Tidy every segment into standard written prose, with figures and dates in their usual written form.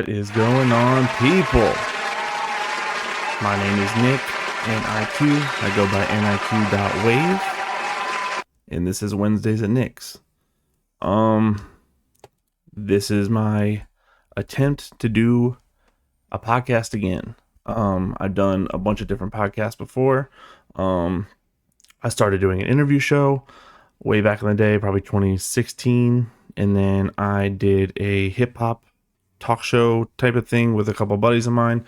What is going on, people? My name is Nick, N-I-Q. I go by niq.wav, and this is Wednesdays at Nick's. This is my attempt to do a podcast again. I've done a bunch of different podcasts before. I started doing an interview show way back in the day, probably 2016, and then I did a hip hop talk show type of thing with a couple buddies of mine.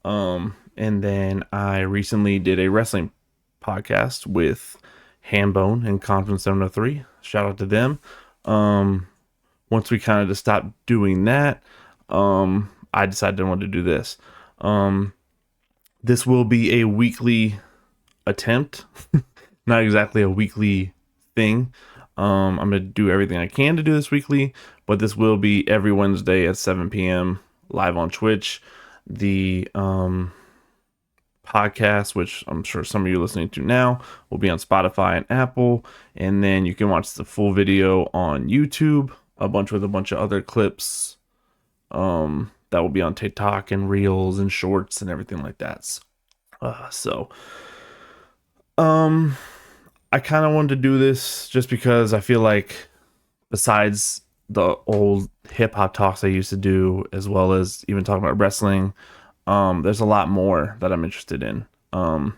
And then I recently did a wrestling podcast with Hambone and Confidence 703. Shout out to them. Once we kind of just stopped doing that, I decided I wanted to do this. This will be a weekly attempt, not exactly a weekly thing. I'm going to do everything I can to do this weekly, but this will be every Wednesday at 7 p.m. live on Twitch. The podcast, which I'm sure some of you are listening to now, will be on Spotify and Apple, and then you can watch the full video on YouTube, a bunch of other clips that will be on TikTok and Reels and Shorts and everything like that. I kind of wanted to do this just because I feel like besides the old hip hop talks I used to do, as well as even talking about wrestling, there's a lot more that I'm interested in. I'm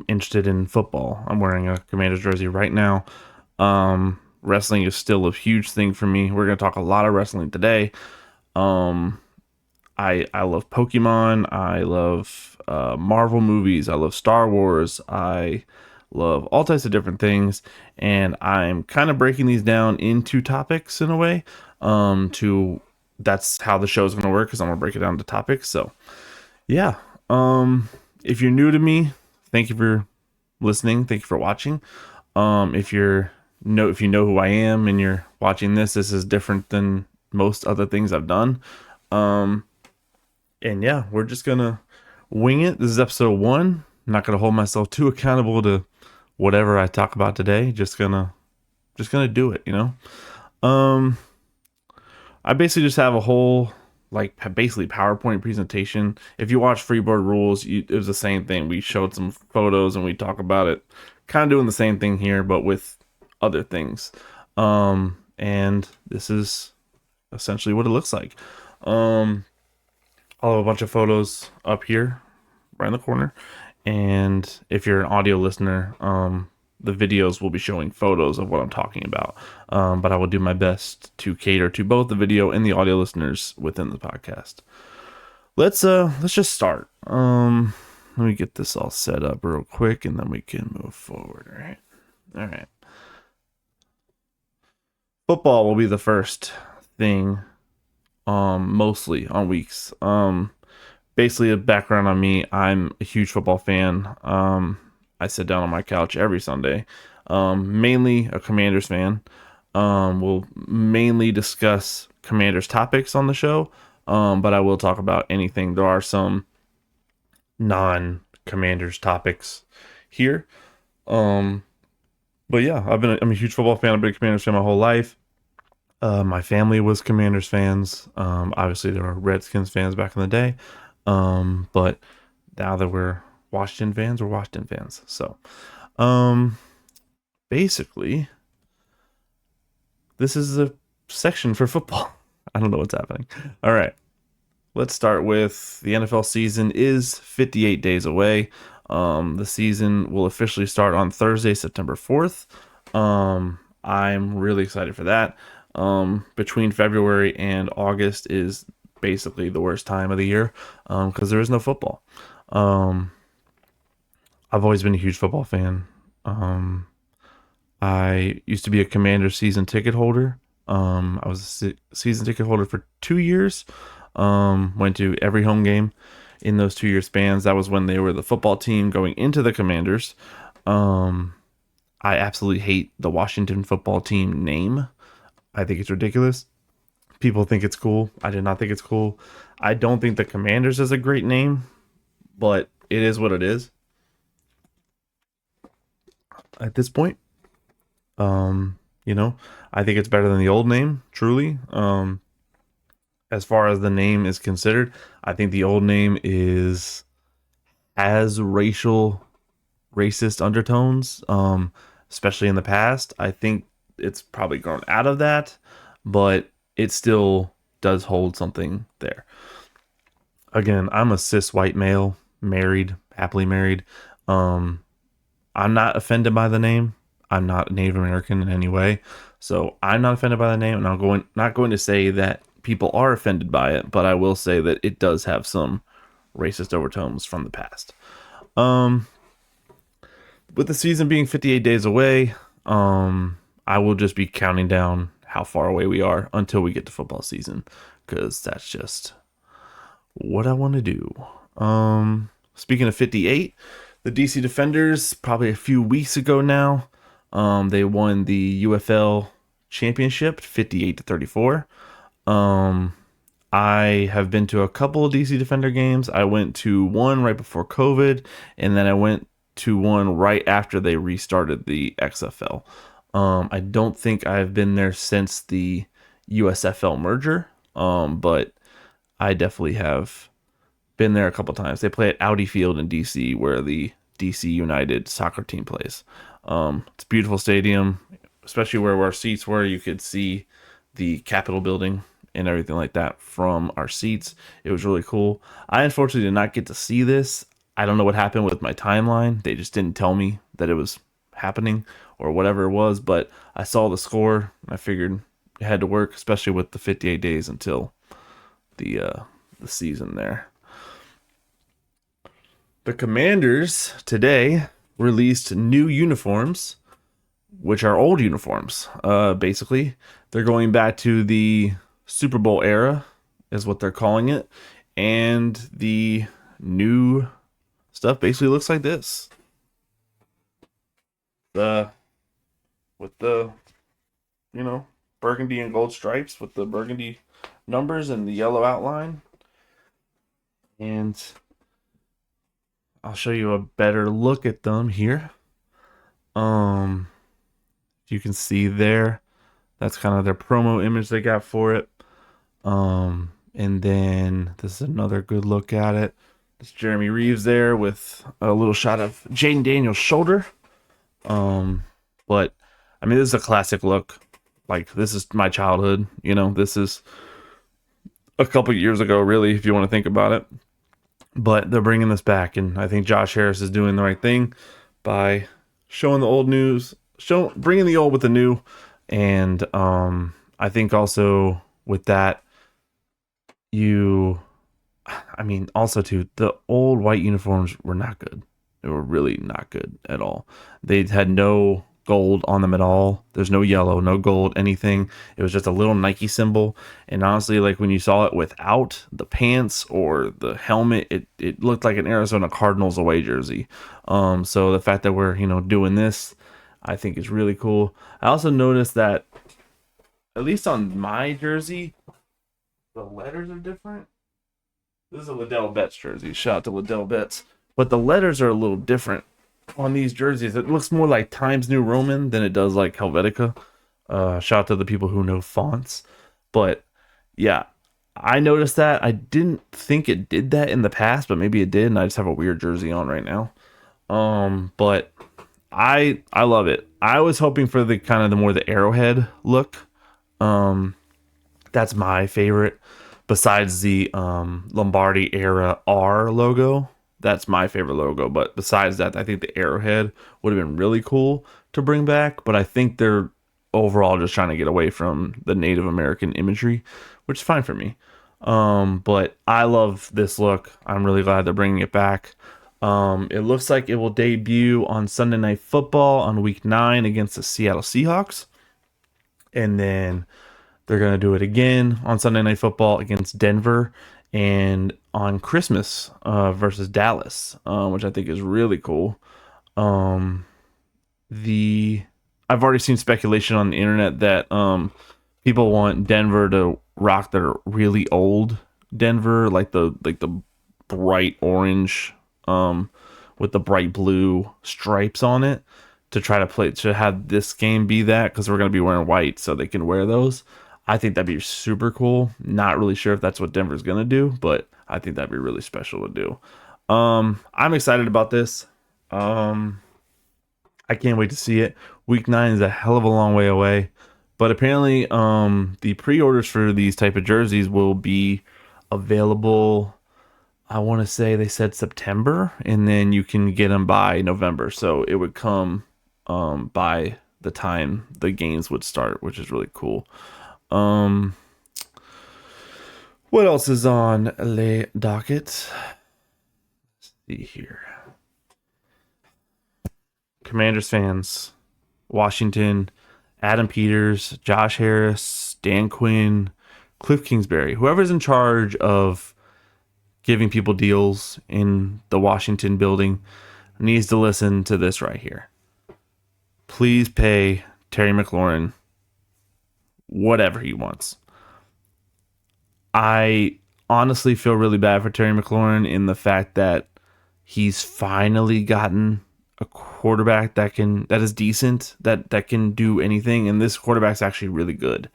interested in football. I'm wearing a Commanders jersey right now. Wrestling is still a huge thing for me. We're going to talk a lot of wrestling today. I love Pokemon. I love Marvel movies. I love Star Wars. I love all types of different things, and I'm kind of breaking these down into topics in a way. That's how the show is going to work, because I'm going to break it down to topics. So yeah, if you're new to me, thank you for listening. Thank you for watching. If you know who I am and you're watching this is different than most other things I've done. And yeah, we're just gonna wing it. This is episode 1. I'm not gonna hold myself too accountable to whatever I talk about today. Just gonna do it, I basically just have a whole basically PowerPoint presentation. If you watch Freeboard Rules, it was the same thing. We showed some photos and we talk about it. Kind of doing the same thing here, but with other things. And this is essentially what it looks like. I'll have a bunch of photos up here, right in the corner. And if you're an audio listener, the videos will be showing photos of what I'm talking about. But I will do my best to cater to both the video and the audio listeners within the podcast. Let's just start. Let me get this all set up real quick, and then we can move forward. All right. Football will be the first thing, mostly on weeks. Basically a background on me. I'm a huge football fan. I sit down on my couch every Sunday. Mainly a Commanders fan. We'll mainly discuss Commanders topics on the show. But I will talk about anything. There are some non-Commanders topics here. But yeah, I'm a huge football fan. I've been a Commanders fan my whole life. My family was Commanders fans. Obviously there were Redskins fans back in the day. But now that we're Washington fans, we're Washington fans. So, basically, this is a section for football. I don't know what's happening. All right. Let's start with the NFL season is 58 days away. The season will officially start on Thursday, September 4th. I'm really excited for that. Between February and August is basically the worst time of the year, because there is no football. I've always been a huge football fan. I used to be a Commanders season ticket holder. I was a season ticket holder for 2 years. Went to every home game in those 2-year spans. That was when they were the football team going into the Commanders. I absolutely hate the Washington football team name. I think it's ridiculous. People think it's cool. I did not think it's cool. I don't think the Commanders is a great name, but it is what it is at this point. I think it's better than the old name, truly. as far as the name is considered, I think the old name is has racist undertones, especially in the past. I think it's probably grown out of that, but it still does hold something there. Again, I'm a cis white male, married, happily married. Um, I'm not offended by the name. I'm not Native American in any way, so I'm not offended by the name. And I'm not going to say that people are offended by it, but I will say that it does have some racist overtones from the past. Um, with the season being 58 days away, I will just be counting down how far away we are until we get to football season, because that's just what I want to do. Speaking of 58, the DC Defenders, probably a few weeks ago now, they won the UFL championship 58-34. I have been to a couple of DC Defender games. I went to one right before COVID, and then I went to one right after they restarted the XFL. I don't think I've been there since the USFL merger, but I definitely have been there a couple times. They play at Audi Field in DC, where the DC United soccer team plays. It's a beautiful stadium, especially where our seats were. You could see the Capitol building and everything like that from our seats. It was really cool. I unfortunately did not get to see this. I don't know what happened with my timeline. They just didn't tell me that it was happening or whatever it was, but I saw the score. I figured it had to work, especially with the 58 days until the season there. The Commanders today released new uniforms, which are old uniforms. Basically, they're going back to the Super Bowl era, is what they're calling it, and the new stuff basically looks like this. The with the burgundy and gold stripes with the burgundy numbers and the yellow outline, and I'll show you a better look at them here. You can see there, that's kind of their promo image they got for it. And then this is another good look at it. It's Jeremy Reeves there with a little shot of Jaden Daniels' shoulder. But I mean, this is a classic look. Like, this is my childhood. This is a couple years ago, really, if you want to think about it. But they're bringing this back, and I think Josh Harris is doing the right thing by showing the old news, bringing the old with the new, and I think also with that, also too, the old white uniforms were not good. They were really not good at all. They had no gold on them at all. There's no yellow, no gold, anything. It was just a little Nike symbol. And honestly, like, when you saw it without the pants or the helmet, it looked like an Arizona Cardinals away jersey. So the fact that we're, doing this, I think is really cool. I also noticed that, at least on my jersey, the letters are different. This is a Liddell Betts jersey. Shout out to Liddell Betts. But the letters are a little different on these jerseys. It looks more like Times New Roman than it does like Helvetica. Shout out to the people who know fonts. But yeah, I noticed that. I didn't think it did that in the past, but maybe it did, and I just have a weird jersey on right now. But I love it. I was hoping for the kind of the arrowhead look. That's my favorite. Besides the Lombardi era R logo, that's my favorite logo. But besides that, I think the arrowhead would have been really cool to bring back. But I think they're overall just trying to get away from the Native American imagery, which is fine for me. But I love this look. I'm really glad they're bringing it back. It looks like it will debut on Sunday Night Football on Week 9 against the Seattle Seahawks. And then they're going to do it again on Sunday Night Football against Denver, and on Christmas versus Dallas, which I think is really cool. I've already seen speculation on the internet that people want Denver to rock their really old Denver, like the bright orange with the bright blue stripes on it, to try to have this game be that, because we're going to be wearing white, so they can wear those. I think that'd be super cool. Not really sure if that's what Denver's gonna do, but I think that'd be really special to do. I'm excited about this. Um, I can't wait to see it. Week 9 is a hell of a long way away, but apparently, the pre-orders for these type of jerseys will be available. I want to say they said September, and then you can get them by November. So it would come by the time the games would start, which is really cool. Um, what else is on Le Docket? Let's see here. Commanders fans, Washington, Adam Peters, Josh Harris, Dan Quinn, Cliff Kingsbury, whoever's in charge of giving people deals in the Washington building needs to listen to this right here. Please pay Terry McLaurin whatever he wants. I honestly feel really bad for Terry McLaurin in the fact that he's finally gotten a quarterback that is decent, that can do anything, and this quarterback's actually really good.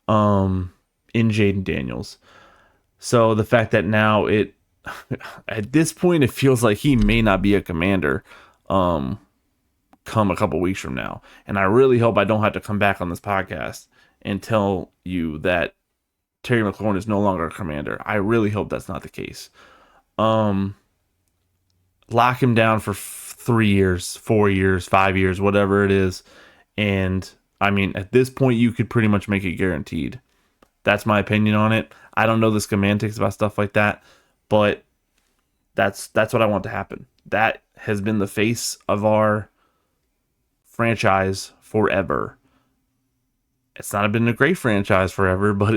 In Jaden Daniels. So the fact that now at this point it feels like he may not be a Commander come a couple weeks from now. And I really hope I don't have to come back on this podcast and tell you that Terry McLaurin is no longer a Commander. I really hope that's not the case. Lock him down for 3 years, 4 years, 5 years, whatever it is. And I mean, at this point, you could pretty much make it guaranteed. That's my opinion on it. I don't know the semantics about stuff like that, but that's what I want to happen. That has been the face of our franchise forever. It's not been a great franchise forever, but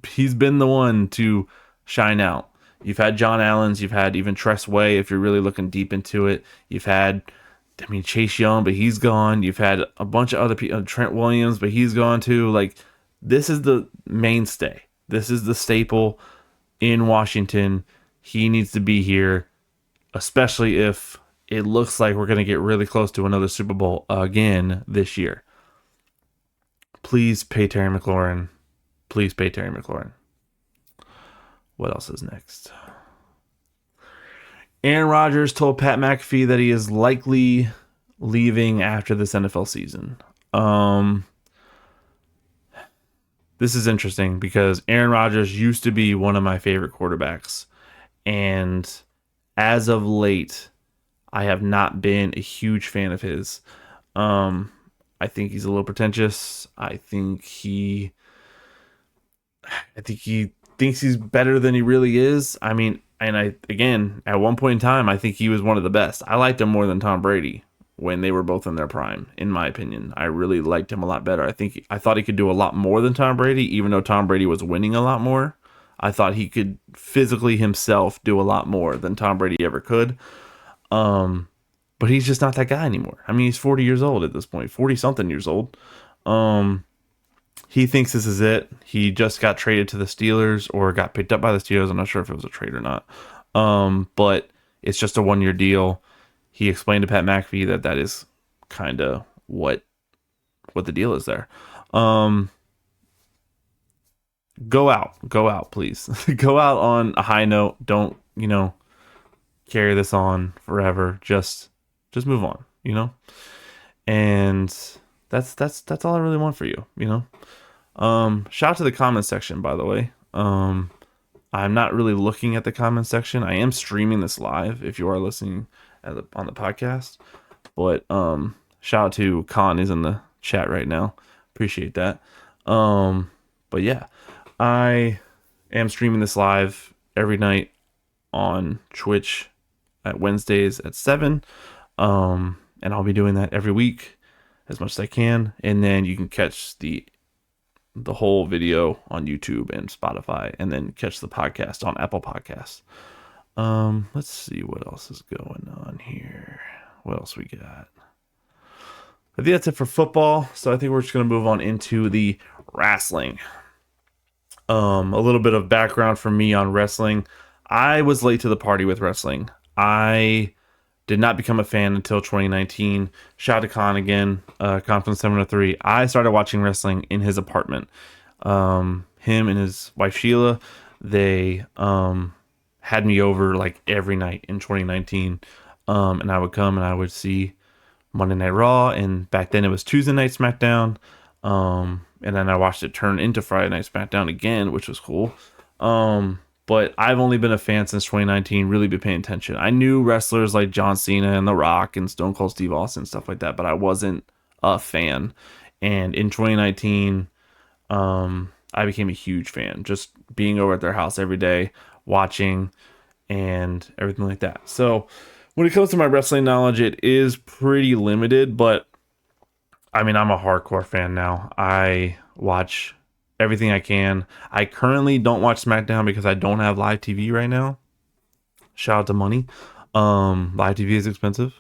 he's been the one to shine out. You've had John Allen's, you've had even Tress Way, if you're really looking deep into it. You've had, Chase Young, but he's gone. You've had a bunch of other people, Trent Williams, but he's gone too. Like, this is the mainstay. This is the staple in Washington. He needs to be here, especially if it looks like we're going to get really close to another Super Bowl again this year. Please pay Terry McLaurin. Please pay Terry McLaurin. What else is next? Aaron Rodgers told Pat McAfee that he is likely leaving after this NFL season. This is interesting because Aaron Rodgers used to be one of my favorite quarterbacks. And as of late, I have not been a huge fan of his. I think he's a little pretentious. I think he thinks he's better than he really is. I mean, again, at one point in time, I think he was one of the best. I liked him more than Tom Brady when they were both in their prime, in my opinion. I really liked him a lot better. I thought he could do a lot more than Tom Brady, even though Tom Brady was winning a lot more. I thought he could physically himself do a lot more than Tom Brady ever could. But he's just not that guy anymore. I mean, he's 40 years old at this point, 40-something years old. He thinks this is it. He just got traded to the Steelers or got picked up by the Steelers. I'm not sure if it was a trade or not. But it's just a 1-year deal. He explained to Pat McAfee that is kind of what the deal is there. Go out, please. Go out on a high note. Don't, carry this on forever. Just move on, And that's all I really want for you, Shout out to the comment section, by the way. I'm not really looking at the comment section. I am streaming this live if you are listening on the podcast. But shout out to Khan is in the chat right now. Appreciate that. But yeah, I am streaming this live every night on Twitch at Wednesdays at 7. And I'll be doing that every week as much as I can. And then you can catch the whole video on YouTube and Spotify, and then catch the podcast on Apple Podcasts. Let's see what else is going on here. What else we got? I think that's it for football. So I think we're just going to move on into the wrestling. A little bit of background from me on wrestling. I was late to the party with wrestling. I did not become a fan until 2019. Shout out to Khan again, Khan from 703. I started watching wrestling in his apartment. Him and his wife Sheila, they had me over like every night in 2019. And I would come and I would see Monday Night Raw, and back then it was Tuesday Night SmackDown. And then I watched it turn into Friday Night SmackDown again, which was cool. But I've only been a fan since 2019, really been paying attention. I knew wrestlers like John Cena and The Rock and Stone Cold Steve Austin, stuff like that, but I wasn't a fan. And in 2019, I became a huge fan, just being over at their house every day, watching and everything like that. So when it comes to my wrestling knowledge, it is pretty limited, but I mean, I'm a hardcore fan now. I watch everything I can. I currently don't watch SmackDown because I don't have live TV right now. Shout out to money. Live TV is expensive,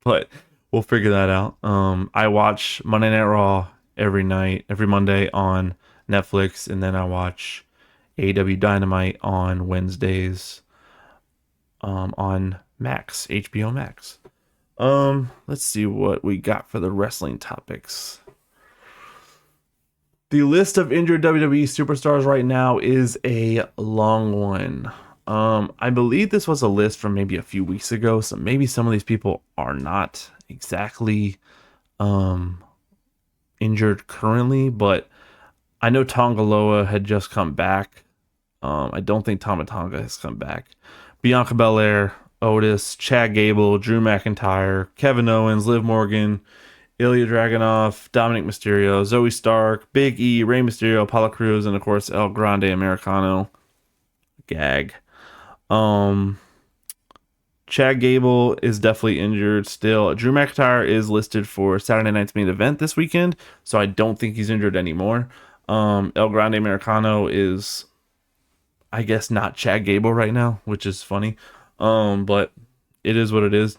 but we'll figure that out. I watch Monday Night Raw every night, every Monday on Netflix, and then I watch AEW Dynamite on Wednesdays on Max, HBO Max. Let's see what we got for the wrestling topics. The list of injured WWE superstars right now is a long one. I believe this was a list from maybe a few weeks ago, so maybe some of these people are not exactly injured currently, but I know Tongaloa had just come back. I don't think Tama Tonga has come back. Bianca Belair, Otis, Chad Gable, Drew McIntyre, Kevin Owens, Liv Morgan, Ilya Dragunov, Dominic Mysterio, Zoe Stark, Big E, Rey Mysterio, Apollo Crews, and of course El Grande Americano. Gag. Chad Gable is definitely injured still. Drew McIntyre is listed for Saturday night's main event this weekend, so I don't think he's injured anymore. El Grande Americano is, I guess, not Chad Gable right now, which is funny. But it is what it is.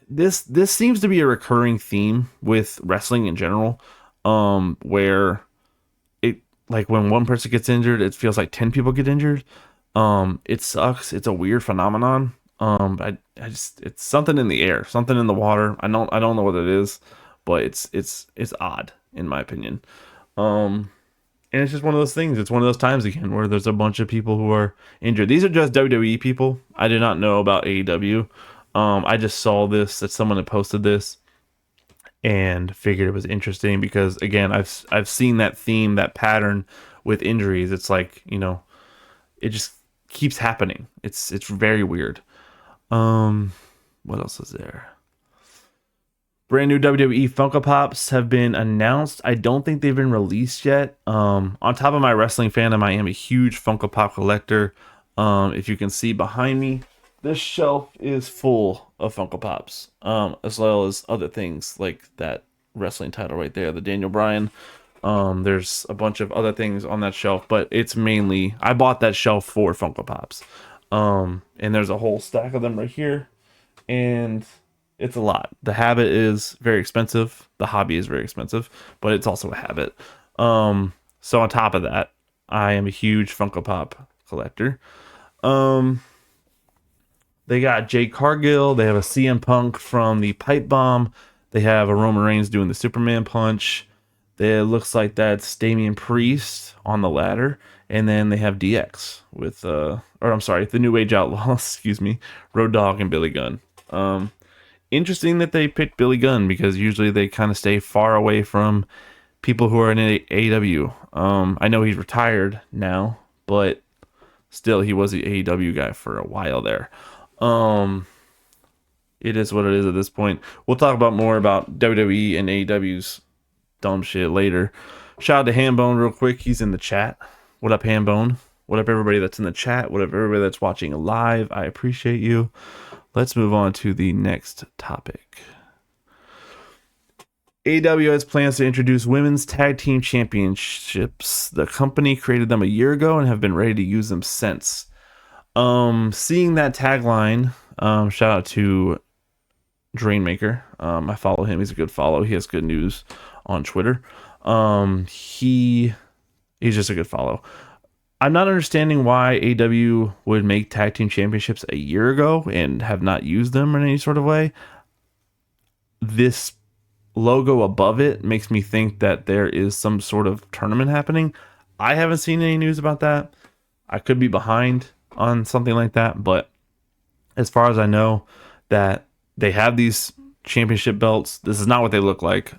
This seems to be a recurring theme with wrestling in general, where it, like, when one person gets injured, it feels like 10 people get injured. It sucks. It's a weird phenomenon. I just, it's something in the air, something in the water. I don't know what it is, but it's odd in my opinion. And it's just one of those things. It's one of those times again where there's a bunch of people who are injured. These are just WWE people. I did not know about AEW. I just saw this, that someone had posted this and figured it was interesting because, again, I've seen that theme, that pattern with injuries. It's like, it just keeps happening. It's very weird. What else is there? Brand new WWE Funko Pops have been announced. I don't think they've been released yet. On top of my wrestling fandom, I am a huge Funko Pop collector. If you can see behind me, this shelf is full of Funko Pops, as well as other things like that wrestling title right there, the Daniel Bryan. There's a bunch of other things on that shelf, but it's mainly, I bought that shelf for Funko Pops. And there's a whole stack of them right here, and it's a lot. The habit is very expensive. The hobby is very expensive, but it's also a habit. So on top of that, I am a huge Funko Pop collector. They got Jade Cargill. They have a CM Punk from the Pipe Bomb. They have a Roman Reigns doing the Superman punch. It looks like that's Damian Priest on the ladder. And then they have DX with, the New Age Outlaws, excuse me, Road Dogg and Billy Gunn. Interesting that they picked Billy Gunn because usually they kind of stay far away from people who are in AEW. I know he's retired now, but still he was the AEW guy for a while there. It is what it is at this point. We'll talk about more about WWE and AEW's dumb shit later. Shout out to Hambone real quick. He's in the chat. What up, Hambone? What up, everybody that's in the chat? What up, everybody that's watching live? I appreciate you. Let's move on to the next topic. AEW has plans to introduce women's tag team championships. The company created them a year ago and have been ready to use them since. Seeing that tagline, shout out to Drainmaker. I follow him. He's a good follow. He has good news on Twitter. He's just a good follow. I'm not understanding why AEW would make tag team championships a year ago and have not used them in any sort of way. This logo above it makes me think that there is some sort of tournament happening. I haven't seen any news about that. I could be behind on something like that, but as far as I know, that they have these championship belts. This is not what they look like.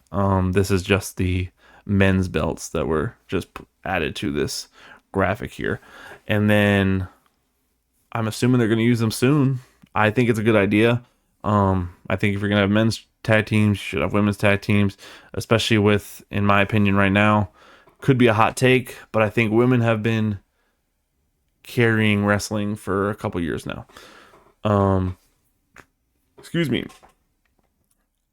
This is just the men's belts that were just added to this graphic here. And then I'm assuming they're going to use them soon. I think it's a good idea. I think if you're going to have men's tag teams, you should have women's tag teams, especially with, in my opinion right now, could be a hot take, but I think women have been carrying wrestling for a couple years now. Excuse me.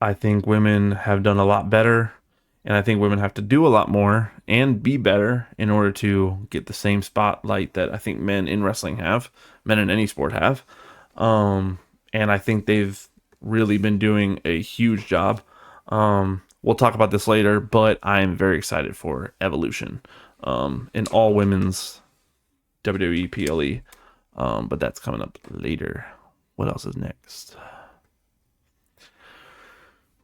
I think women have done a lot better, and I think women have to do a lot more and be better in order to get the same spotlight that I think men in wrestling have, men in any sport have. And I think they've really been doing a huge job. We'll talk about this later, but I'm very excited for Evolution, in all women's WWE PLE. But that's coming up later. What else is next?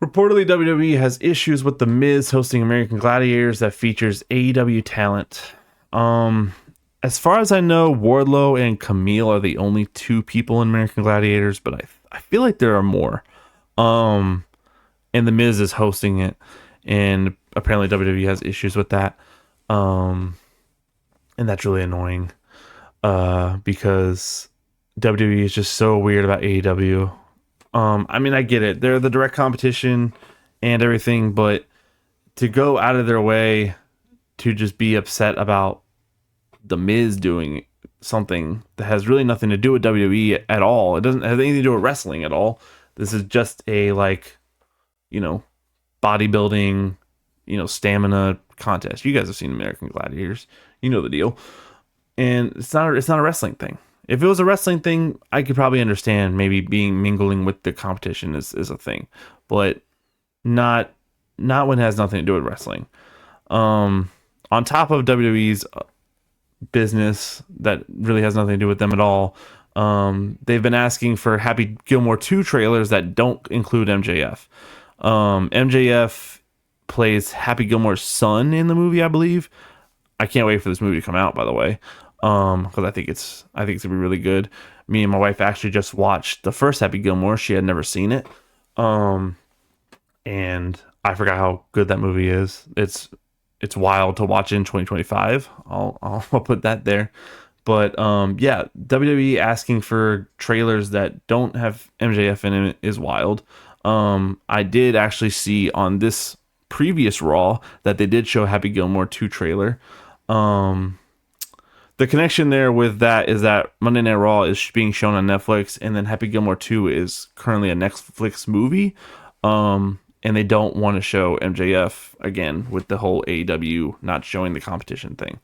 Reportedly, WWE has issues with The Miz hosting American Gladiators that features AEW talent. As far as I know, Wardlow and Camille are the only two people in American Gladiators, but I feel like there are more. And The Miz is hosting it, and apparently WWE has issues with that. And that's really annoying, because WWE is just so weird about AEW. I mean, I get it. They're the direct competition and everything, but to go out of their way to just be upset about The Miz doing something that has really nothing to do with WWE at all. It doesn't have anything to do with wrestling at all. This is just a, like, bodybuilding, stamina contest. You guys have seen American Gladiators. You know the deal. And it's not a wrestling thing. If it was a wrestling thing, I could probably understand maybe mingling with the competition is a thing, but not when it has nothing to do with wrestling. On top of WWE's business that really has nothing to do with them at all, they've been asking for Happy Gilmore 2 trailers that don't include MJF. MJF plays Happy Gilmore's son in the movie, I believe. I can't wait for this movie to come out, by the way. Because I think it's gonna be really good. Me and my wife actually just watched the first Happy Gilmore. She had never seen it, and I forgot how good that movie is. It's wild to watch in 2025. I'll put that there. But yeah, WWE asking for trailers that don't have MJF in it is wild. I did actually see on this previous Raw that they did show Happy Gilmore 2 trailer. The connection there with that is that Monday Night Raw is being shown on Netflix, and then Happy Gilmore 2 is currently a Netflix movie. And they don't want to show MJF again with the whole AEW not showing the competition thing.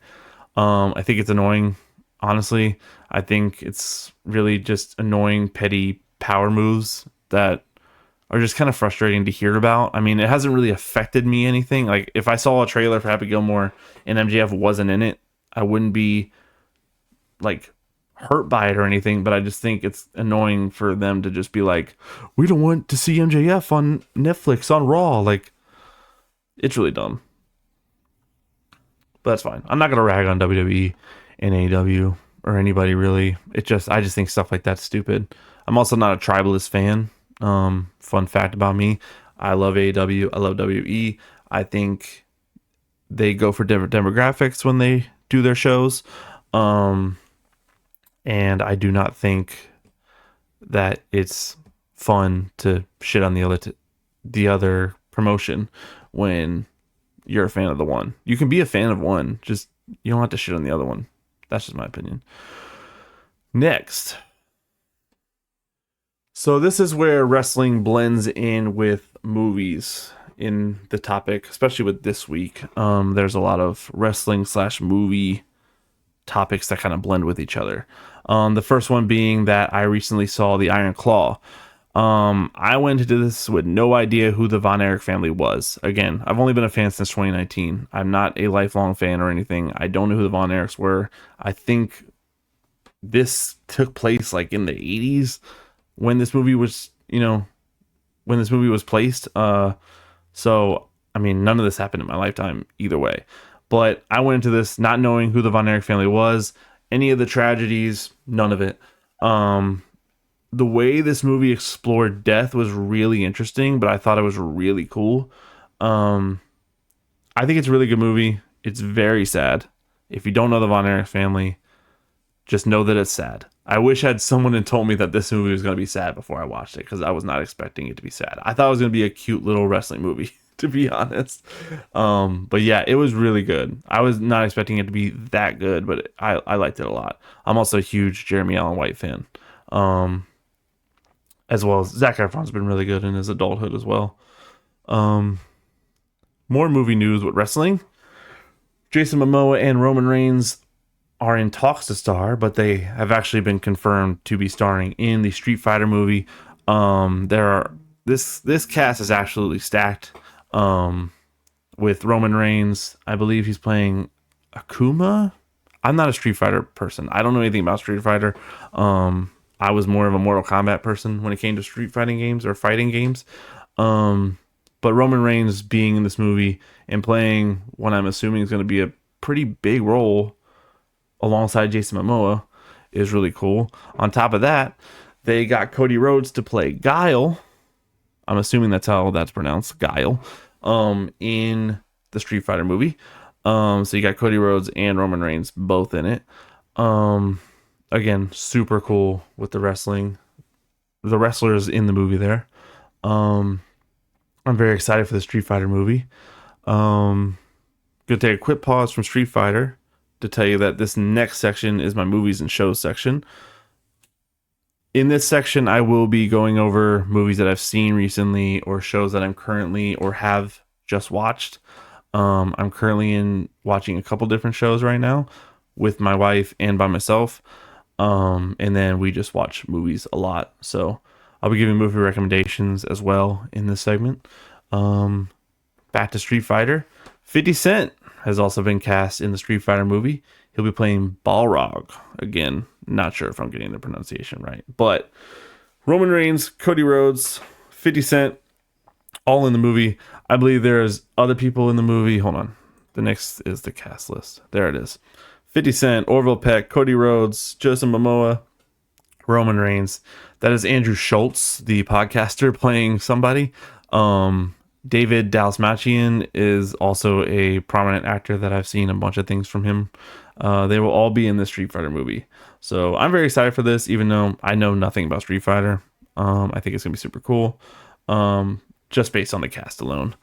I think it's annoying, honestly. I think it's really just annoying, petty power moves that are just kind of frustrating to hear about. I mean, it hasn't really affected me anything. Like, if I saw a trailer for Happy Gilmore and MJF wasn't in it, I wouldn't be like hurt by it or anything, but I just think it's annoying for them to just be like, we don't want to see MJF on Netflix on Raw. Like, it's really dumb. But that's fine. I'm not gonna rag on WWE and AEW or anybody really. I just think stuff like that's stupid. I'm also not a tribalist fan. Fun fact about me, I love AEW, I love WE. I think they go for different demographics when they do their shows. And I do not think that it's fun to shit on the other promotion when you're a fan of the one. You can be a fan of one, just you don't have to shit on the other one. That's just my opinion. Next. So this is where wrestling blends in with movies in the topic, especially with this week. There's a lot of wrestling / movie topics that kind of blend with each other. The first one being that I recently saw The Iron Claw. I went into this with no idea who the Von Erich family was. Again, I've only been a fan since 2019. I'm not a lifelong fan or anything. I don't know who the Von Erichs were. I think this took place like in the 80s when this movie was, when this movie was placed. So, I mean, none of this happened in my lifetime either way. But I went into this not knowing who the Von Erich family was, any of the tragedies, none of it. Um, the way this movie explored death was really interesting, but I thought it was really cool. Um, I think it's a really good movie. It's very sad. If you don't know the Von Erich family, just know that it's sad. I wish I had someone had told me that this movie was going to be sad before I watched it, because I was not expecting it to be sad. I thought it was going to be a cute little wrestling movie, to be honest. But yeah, it was really good. I was not expecting it to be that good, but I liked it a lot. I'm also a huge Jeremy Allen White fan. As well as Zac Efron's been really good in his adulthood as well. Um, More movie news with wrestling. Jason Momoa and Roman Reigns are in talks to star, but they have actually been confirmed to be starring in the Street Fighter movie. There are this cast is absolutely stacked. With Roman Reigns, I believe he's playing Akuma. I'm not a Street Fighter person. I don't know anything about Street Fighter. I was more of a Mortal Kombat person when it came to street fighting games or fighting games. But Roman Reigns being in this movie and playing what I'm assuming is going to be a pretty big role alongside Jason Momoa is really cool. On top of that, they got Cody Rhodes to play Guile. I'm assuming that's how that's pronounced, Guile, in the Street Fighter movie. So you got Cody Rhodes and Roman Reigns both in it. Again, super cool with the wrestlers in the movie there. I'm very excited for the Street Fighter movie. Gonna take a quick pause from Street Fighter to tell you that this next section is my movies and shows section. In this section, I will be going over movies that I've seen recently or shows that I'm currently or have just watched. I'm currently watching a couple different shows right now with my wife and by myself. And then we just watch movies a lot. So I'll be giving movie recommendations as well in this segment. Back to Street Fighter. 50 Cent has also been cast in the Street Fighter movie. He'll be playing Balrog. Again, not sure if I'm getting the pronunciation right. But Roman Reigns, Cody Rhodes, 50 Cent, all in the movie. I believe there's other people in the movie. Hold on. The next is the cast list. There it is. 50 Cent, Orville Peck, Cody Rhodes, Jason Momoa, Roman Reigns. That is Andrew Schultz, the podcaster, playing somebody. David Dalsmachian is also a prominent actor that I've seen a bunch of things from him. They will all be in the Street Fighter movie. So I'm very excited for this, even though I know nothing about Street Fighter. I think it's going to be super cool, just based on the cast alone.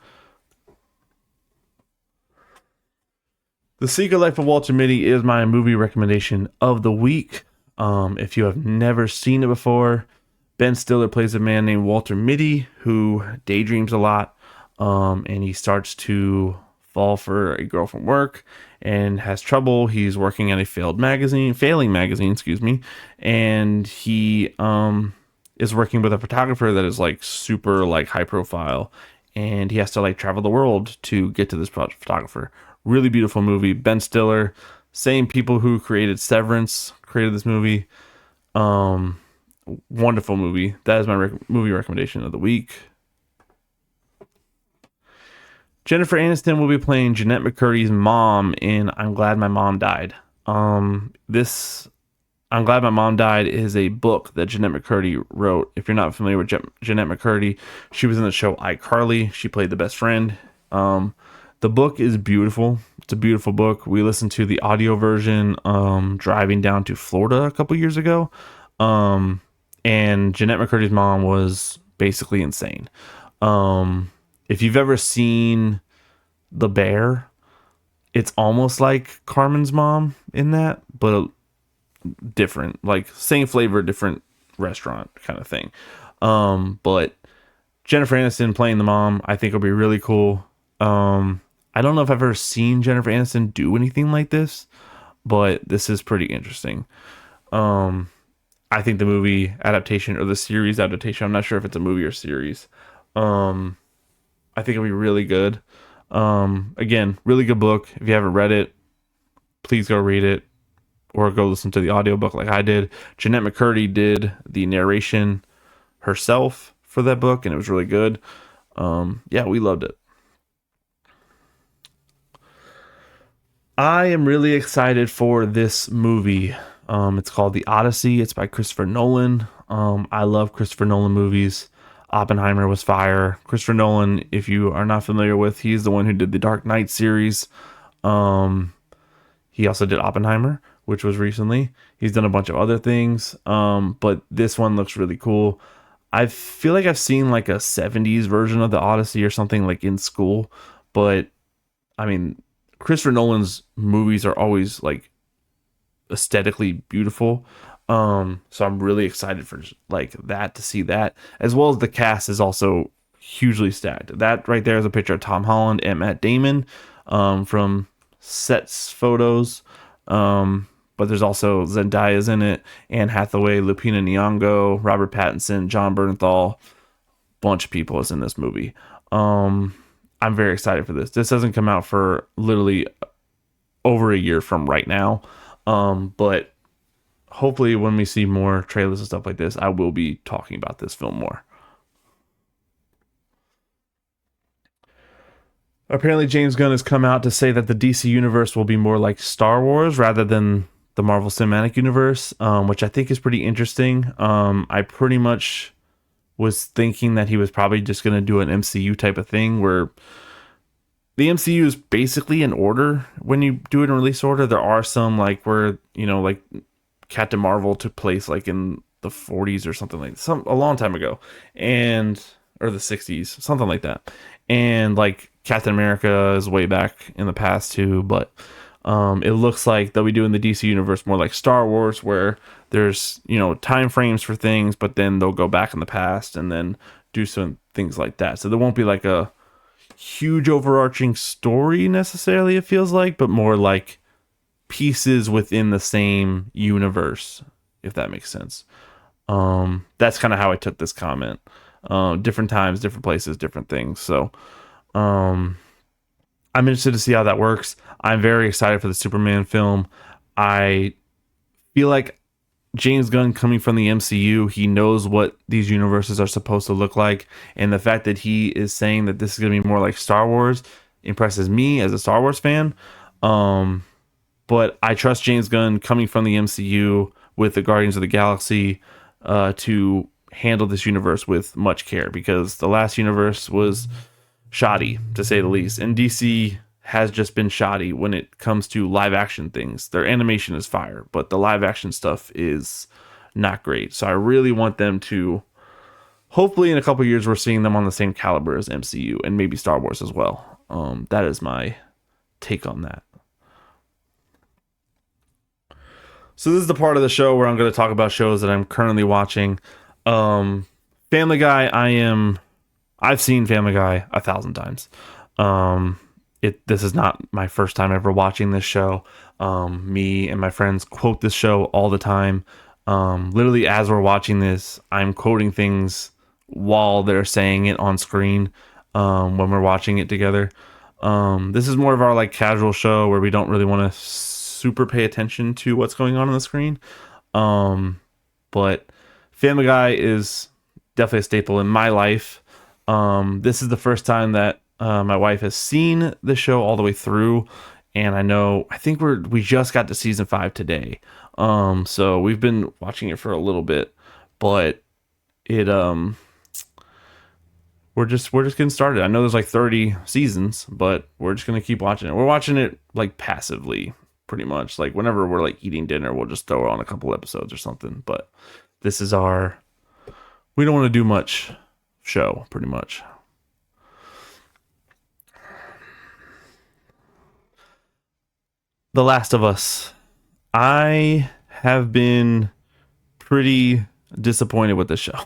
The Secret Life of Walter Mitty is my movie recommendation of the week. If you have never seen it before, Ben Stiller plays a man named Walter Mitty who daydreams a lot, and he starts to fall for a girl from work and has trouble. He's working at a failing magazine, and he is working with a photographer that is like super like high profile, and he has to like travel the world to get to this photographer. Really beautiful movie. Ben Stiller, same people who created Severance, created this movie. Wonderful movie. That is my movie recommendation of the week. Jennifer Aniston will be playing Jeanette McCurdy's mom in I'm Glad My Mom Died. This I'm Glad My Mom Died is a book that Jeanette McCurdy wrote. If you're not familiar with Jeanette McCurdy, she was in the show iCarly. She played the best friend. The book is beautiful. It's a beautiful book. We listened to the audio version driving down to Florida a couple years ago. And Jeanette McCurdy's mom was basically insane. If you've ever seen The Bear, it's almost like Carmen's mom in that, but different. Like same flavor, different restaurant kind of thing. But Jennifer Aniston playing the mom, I think will be really cool. I don't know if I've ever seen Jennifer Aniston do anything like this, but this is pretty interesting. I think the movie adaptation or the series adaptation, I'm not sure if it's a movie or series. I think it'll be really good. Again, really good book. If you haven't read it, please go read it or go listen to the audiobook like I did. Jeanette McCurdy did the narration herself for that book, and it was really good. Yeah, we loved it. I am really excited for this movie. It's called The Odyssey. It's by Christopher Nolan. I love Christopher Nolan movies. Oppenheimer was fire. Christopher Nolan, if you are not familiar with, he's the one who did the Dark Knight series. Um, he also did Oppenheimer, which was recently. He's done a bunch of other things. But this one looks really cool. I feel like I've seen like a 70s version of the Odyssey or something like in school, but I mean, Christopher Nolan's movies are always like aesthetically beautiful. So I'm really excited for like that to see that, as well as the cast is also hugely stacked. That right there is a picture of Tom Holland and Matt Damon from sets photos. But there's also Zendaya's in it, Anne Hathaway, Lupita Nyong'o, Robert Pattinson, John Bernthal. Bunch of people is in this movie. I'm very excited for this. This doesn't come out for literally over a year from right now. But hopefully when we see more trailers and stuff like this, I will be talking about this film more. Apparently James Gunn has come out to say that the DC universe will be more like Star Wars rather than the Marvel Cinematic Universe, which I think is pretty interesting. I pretty much was thinking that he was probably just going to do an MCU type of thing where the MCU is basically in order when you do it in release order. There are some like where, like Captain Marvel took place like in the 40s or something like a long time ago, and or the 60s, something like that. And like Captain America is way back in the past too, but it looks like they'll be doing the DC universe more like Star Wars, where there's time frames for things, but then they'll go back in the past and then do some things like that. So there won't be like a huge overarching story necessarily, it feels like, but more like pieces within the same universe, if that makes sense. That's kind of how I took this comment. Different times, different places, different things. So I'm interested to see how that works. I'm very excited for the Superman film. I feel like James Gunn, coming from the MCU, he knows what these universes are supposed to look like, and the fact that he is saying that this is going to be more like Star Wars impresses me as a Star Wars fan. But I trust James Gunn, coming from the MCU with the Guardians of the Galaxy, to handle this universe with much care, because the last universe was shoddy, to say the least, and DC has just been shoddy when it comes to live action things. Their animation is fire, but the live action stuff is not great. So I really want them to, hopefully in a couple years, we're seeing them on the same caliber as MCU and maybe Star Wars as well. That is my take on that. So this is the part of the show where I'm going to talk about shows that I'm currently watching. Family Guy, I've seen Family Guy 1,000 times. This is not my first time ever watching this show. Me and my friends quote this show all the time. Literally, as we're watching this, I'm quoting things while they're saying it on screen, when we're watching it together. This is more of our like casual show where we don't really want to super pay attention to what's going on the screen. But Family Guy is definitely a staple in my life. This is the first time that my wife has seen the show all the way through, and I think we just got to season 5 today. So we've been watching it for a little bit, but we're just getting started. I know there's like 30 seasons, but we're just gonna keep watching it. We're watching it like passively, pretty much. Like whenever we're like eating dinner, we'll just throw on a couple episodes or something. But this is we don't want to do much show, pretty much. The Last of Us. I have been pretty disappointed with this show.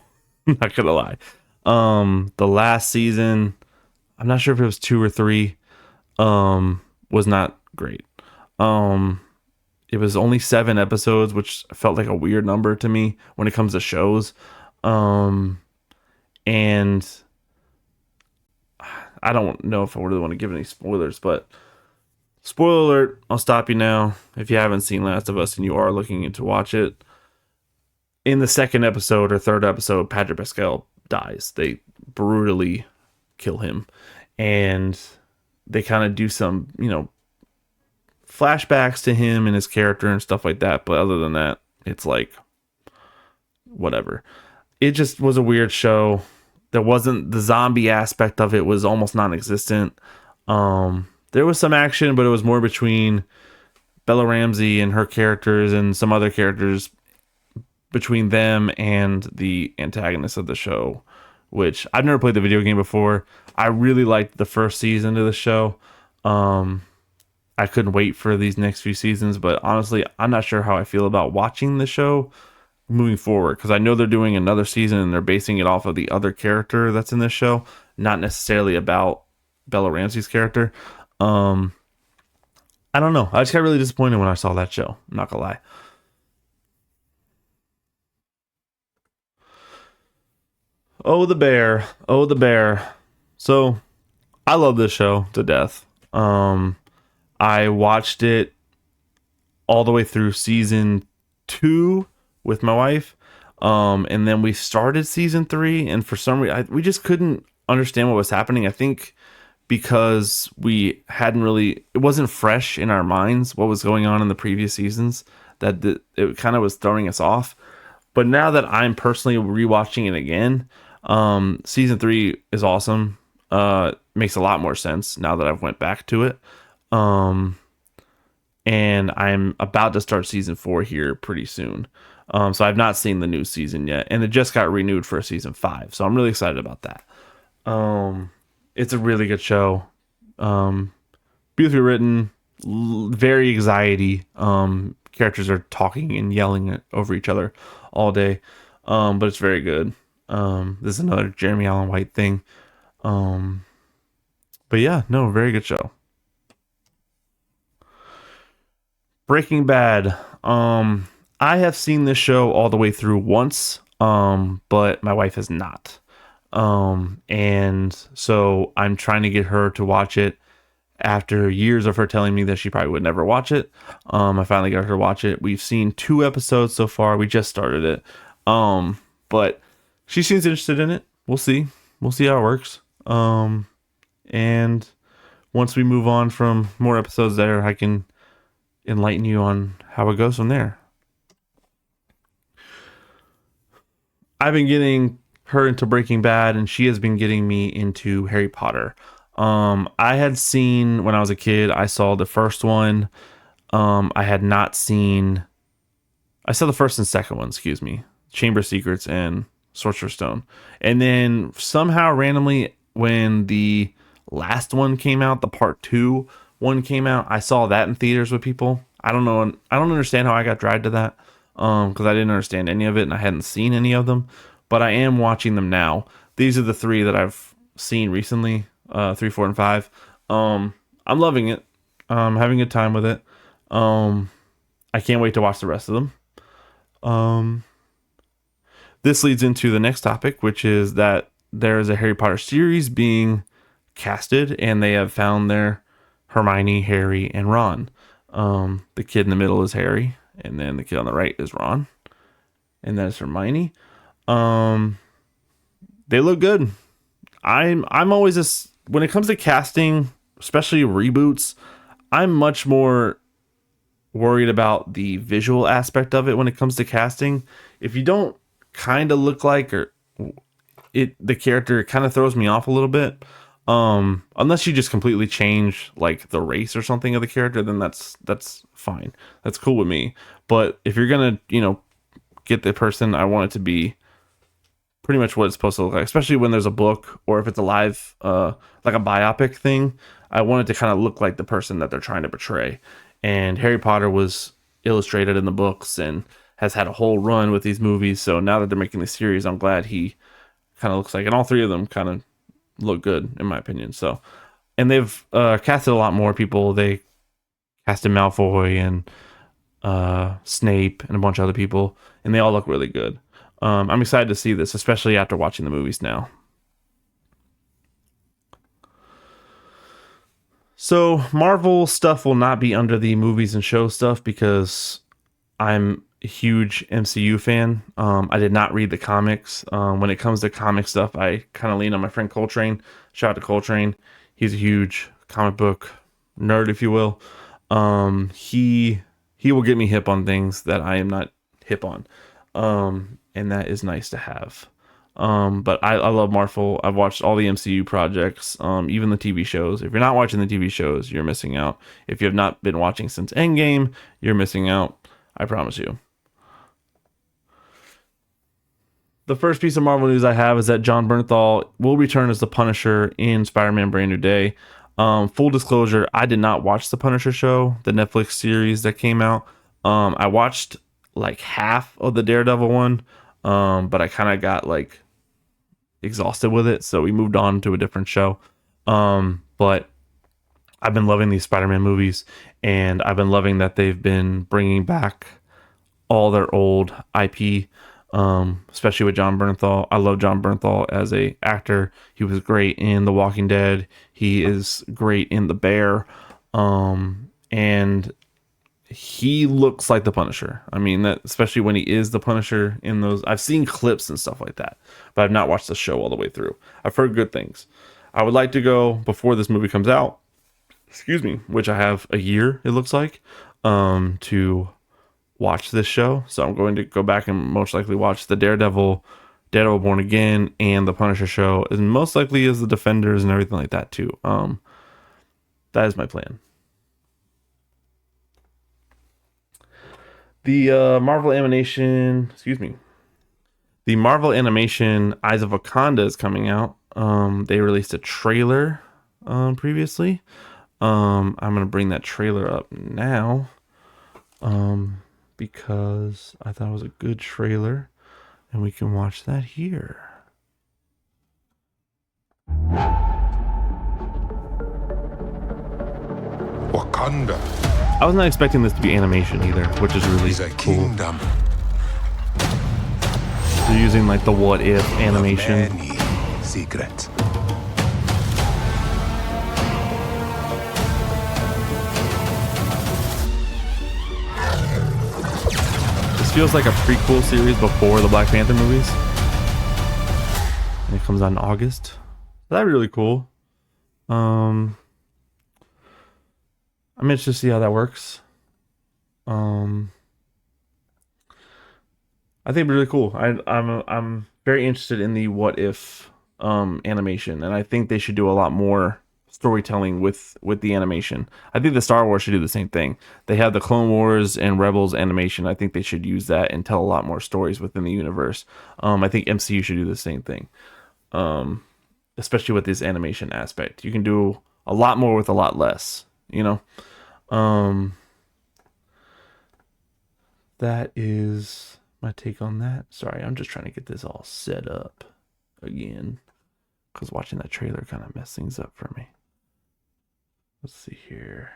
I'm not gonna lie. The last season, I'm not sure if it was 2 or 3, was not great. It was only 7 episodes, which felt like a weird number to me when it comes to shows. And I don't know if I really want to give any spoilers, but spoiler alert, I'll stop you now. If you haven't seen Last of Us and you are looking to watch it, in the second episode or third episode, Patrick Pascal dies. They brutally kill him. And they kind of do some, flashbacks to him and his character and stuff like that. But other than that, it's like whatever. It just was a weird show. There wasn't the zombie aspect of it was almost non-existent. There was some action, but it was more between Bella Ramsey and her characters and some other characters between them and the antagonist of the show, which I've never played the video game before. I really liked the first season of the show. I couldn't wait for these next few seasons, but honestly, I'm not sure how I feel about watching the show moving forward, because I know they're doing another season and they're basing it off of the other character that's in this show, not necessarily about Bella Ramsey's character. I don't know. I just got really disappointed when I saw that show. I'm not gonna lie. Oh, the bear. Oh, the bear. So, I love this show to death. I watched it all the way through season 2 with my wife. And then we started season 3, and for some reason, we just couldn't understand what was happening. I think because we hadn't really, it wasn't fresh in our minds what was going on in the previous seasons, that it kind of was throwing us off. But now that I'm personally rewatching it again, season 3 is awesome. Makes a lot more sense now that I've went back to it. And I'm about to start season 4 here pretty soon. So I've not seen the new season yet, and it just got renewed for season 5. So I'm really excited about that. It's a really good show. Beautifully written, very anxiety. Characters are talking and yelling over each other all day. But it's very good. This is another Jeremy Allen White thing. But yeah, no, very good show. Breaking Bad. I have seen this show all the way through once, but my wife has not. And so I'm trying to get her to watch it after years of her telling me that she probably would never watch it. I finally got her to watch it. We've seen 2 episodes so far. We just started it. But she seems interested in it. We'll see. We'll see how it works. And once we move on from more episodes there, I can enlighten you on how it goes from there. I've been getting her into Breaking Bad, and she has been getting me into Harry Potter. I had seen, when I was a kid, I saw the first one. I had not seen, I saw the first and second one, excuse me, Chamber of Secrets and Sorcerer's Stone. And then somehow randomly, when the last one came out, the part 2 one came out, I saw that in theaters with people. I don't know. I don't understand how I got dragged to that. Because I didn't understand any of it and I hadn't seen any of them. But I am watching them now. These are the 3 that I've seen recently. 3, 4, and 5. I'm loving it. I'm having a good time with it. I can't wait to watch the rest of them. This leads into the next topic, which is that there is a Harry Potter series being casted, and they have found their Hermione, Harry, and Ron. The kid in the middle is Harry, and then the kid on the right is Ron, and that is Hermione. They look good. I'm always when it comes to casting, especially reboots, I'm much more worried about the visual aspect of it when it comes to casting. If you don't kind of look like, or the character kind of throws me off a little bit. Unless you just completely change like the race or something of the character, then that's fine. That's cool with me. But if you're gonna, get the person, I want it to be pretty much what it's supposed to look like, especially when there's a book or if it's a live, like a biopic thing. I want it to kind of look like the person that they're trying to portray. And Harry Potter was illustrated in the books and has had a whole run with these movies. So now that they're making the series, I'm glad he kind of looks like, and all 3 of them kind of look good in my opinion. So, and they've casted a lot more people. They casted Malfoy and Snape and a bunch of other people, and they all look really good. I'm excited to see this, especially after watching the movies now. So Marvel stuff will not be under the movies and show stuff because I'm a huge MCU fan. I did not read the comics. When it comes to comic stuff, I kind of lean on my friend Coltrane. Shout out to Coltrane. He's a huge comic book nerd, if you will. He will get me hip on things that I am not hip on. And that is nice to have. But I love Marvel. I've watched all the MCU projects, even the TV shows. If you're not watching the TV shows, you're missing out. If you have not been watching since Endgame, you're missing out. I promise you. The first piece of Marvel news I have is that John Bernthal will return as the Punisher in Spider-Man Brand New Day. Full disclosure, I did not watch the Punisher show, the Netflix series that came out. I watched like half of the Daredevil one, but I kind of got like exhausted with it, so we moved on to a different show. But I've been loving these Spider-Man movies, and I've been loving that they've been bringing back all their old IP, especially with John Bernthal. I love John Bernthal as a actor. He was great in The Walking Dead. He is great in The Bear, and he looks like the Punisher. I mean, that especially when he is the Punisher in those. I've seen clips and stuff like that, but I've not watched the show all the way through. I've heard good things. I would like to go before this movie comes out. Excuse me, which I have a year. It looks like to watch this show. So I'm going to go back and most likely watch the Daredevil Born Again, and the Punisher show, and most likely is the Defenders and everything like that too. That is my plan. The Marvel animation Eyes of Wakanda is coming out. They released a trailer previously. I'm gonna bring that trailer up now because I thought it was a good trailer, and we can watch that here. Wakanda. I was not expecting this to be animation either, which is really cool. Kingdom. They're using like the what if animation. Many secrets. This feels like a prequel series before the Black Panther movies. And it comes out in August. That'd be really cool. I'm interested to see how that works. I think it'd be really cool. I'm very interested in the what if animation, and I think they should do a lot more storytelling with the animation. I think the Star Wars should do the same thing. They have the Clone Wars and Rebels animation. I think they should use that and tell a lot more stories within the universe. I think MCU should do the same thing, especially with this animation aspect. You can do a lot more with a lot less, you know. That is my take on that. Sorry, I'm just trying to get this all set up again, because watching that trailer kind of messed things up for me. Let's see here.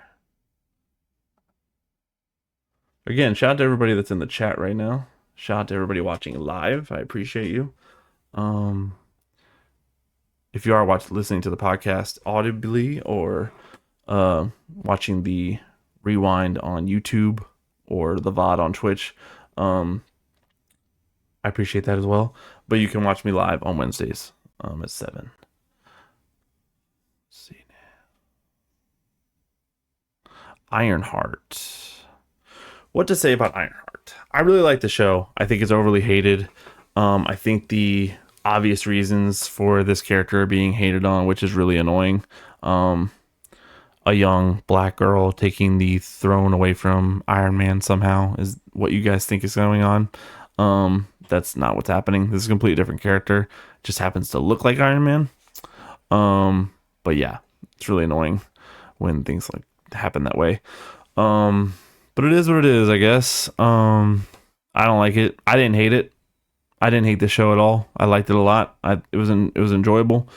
Again, shout out to everybody that's in the chat right now. Shout out to everybody watching live. I appreciate you. If you are listening to the podcast audibly, or watching the rewind on YouTube or the VOD on Twitch, I appreciate that as well. But you can watch me live on Wednesdays at 7. Let's see now. Ironheart. What to say about Ironheart? I really like the show. I think it's overly hated. I think the obvious reasons for this character being hated on, which is really annoying. A young black girl taking the throne away from Iron Man somehow is what you guys think is going on. That's not what's happening. This is a completely different character. Just happens to look like Iron Man. But yeah, it's really annoying when things like happen that way. But it is what it is, I guess. I don't like it. I didn't hate it. I didn't hate the show at all. I liked it a lot. It was enjoyable.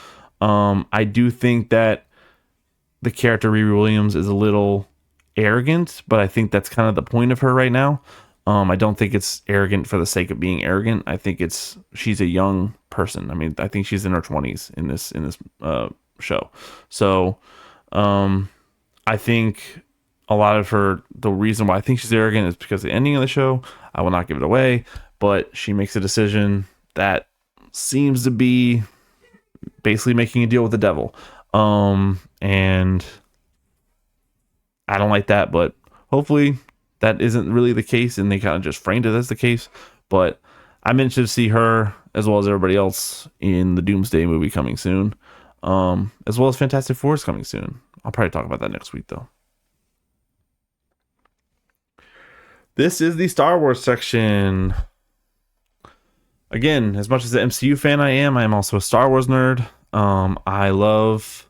I do think that the character Riri Williams is a little arrogant, but I think that's kind of the point of her right now. I don't think it's arrogant for the sake of being arrogant. I think she's a young person. I mean, I think she's in her 20s in this show. So, I think a lot of her, the reason why I think she's arrogant is because of the ending of the show. I will not give it away, but she makes a decision that seems to be basically making a deal with the devil. And I don't like that, but hopefully that isn't really the case and they kind of just framed it as the case. But I'm interested to see her as well as everybody else in the Doomsday movie coming soon, as well as Fantastic Four is coming soon. I'll probably talk about that next week though. This is the Star Wars section. Again, as much as the MCU fan I am also a Star Wars nerd. I love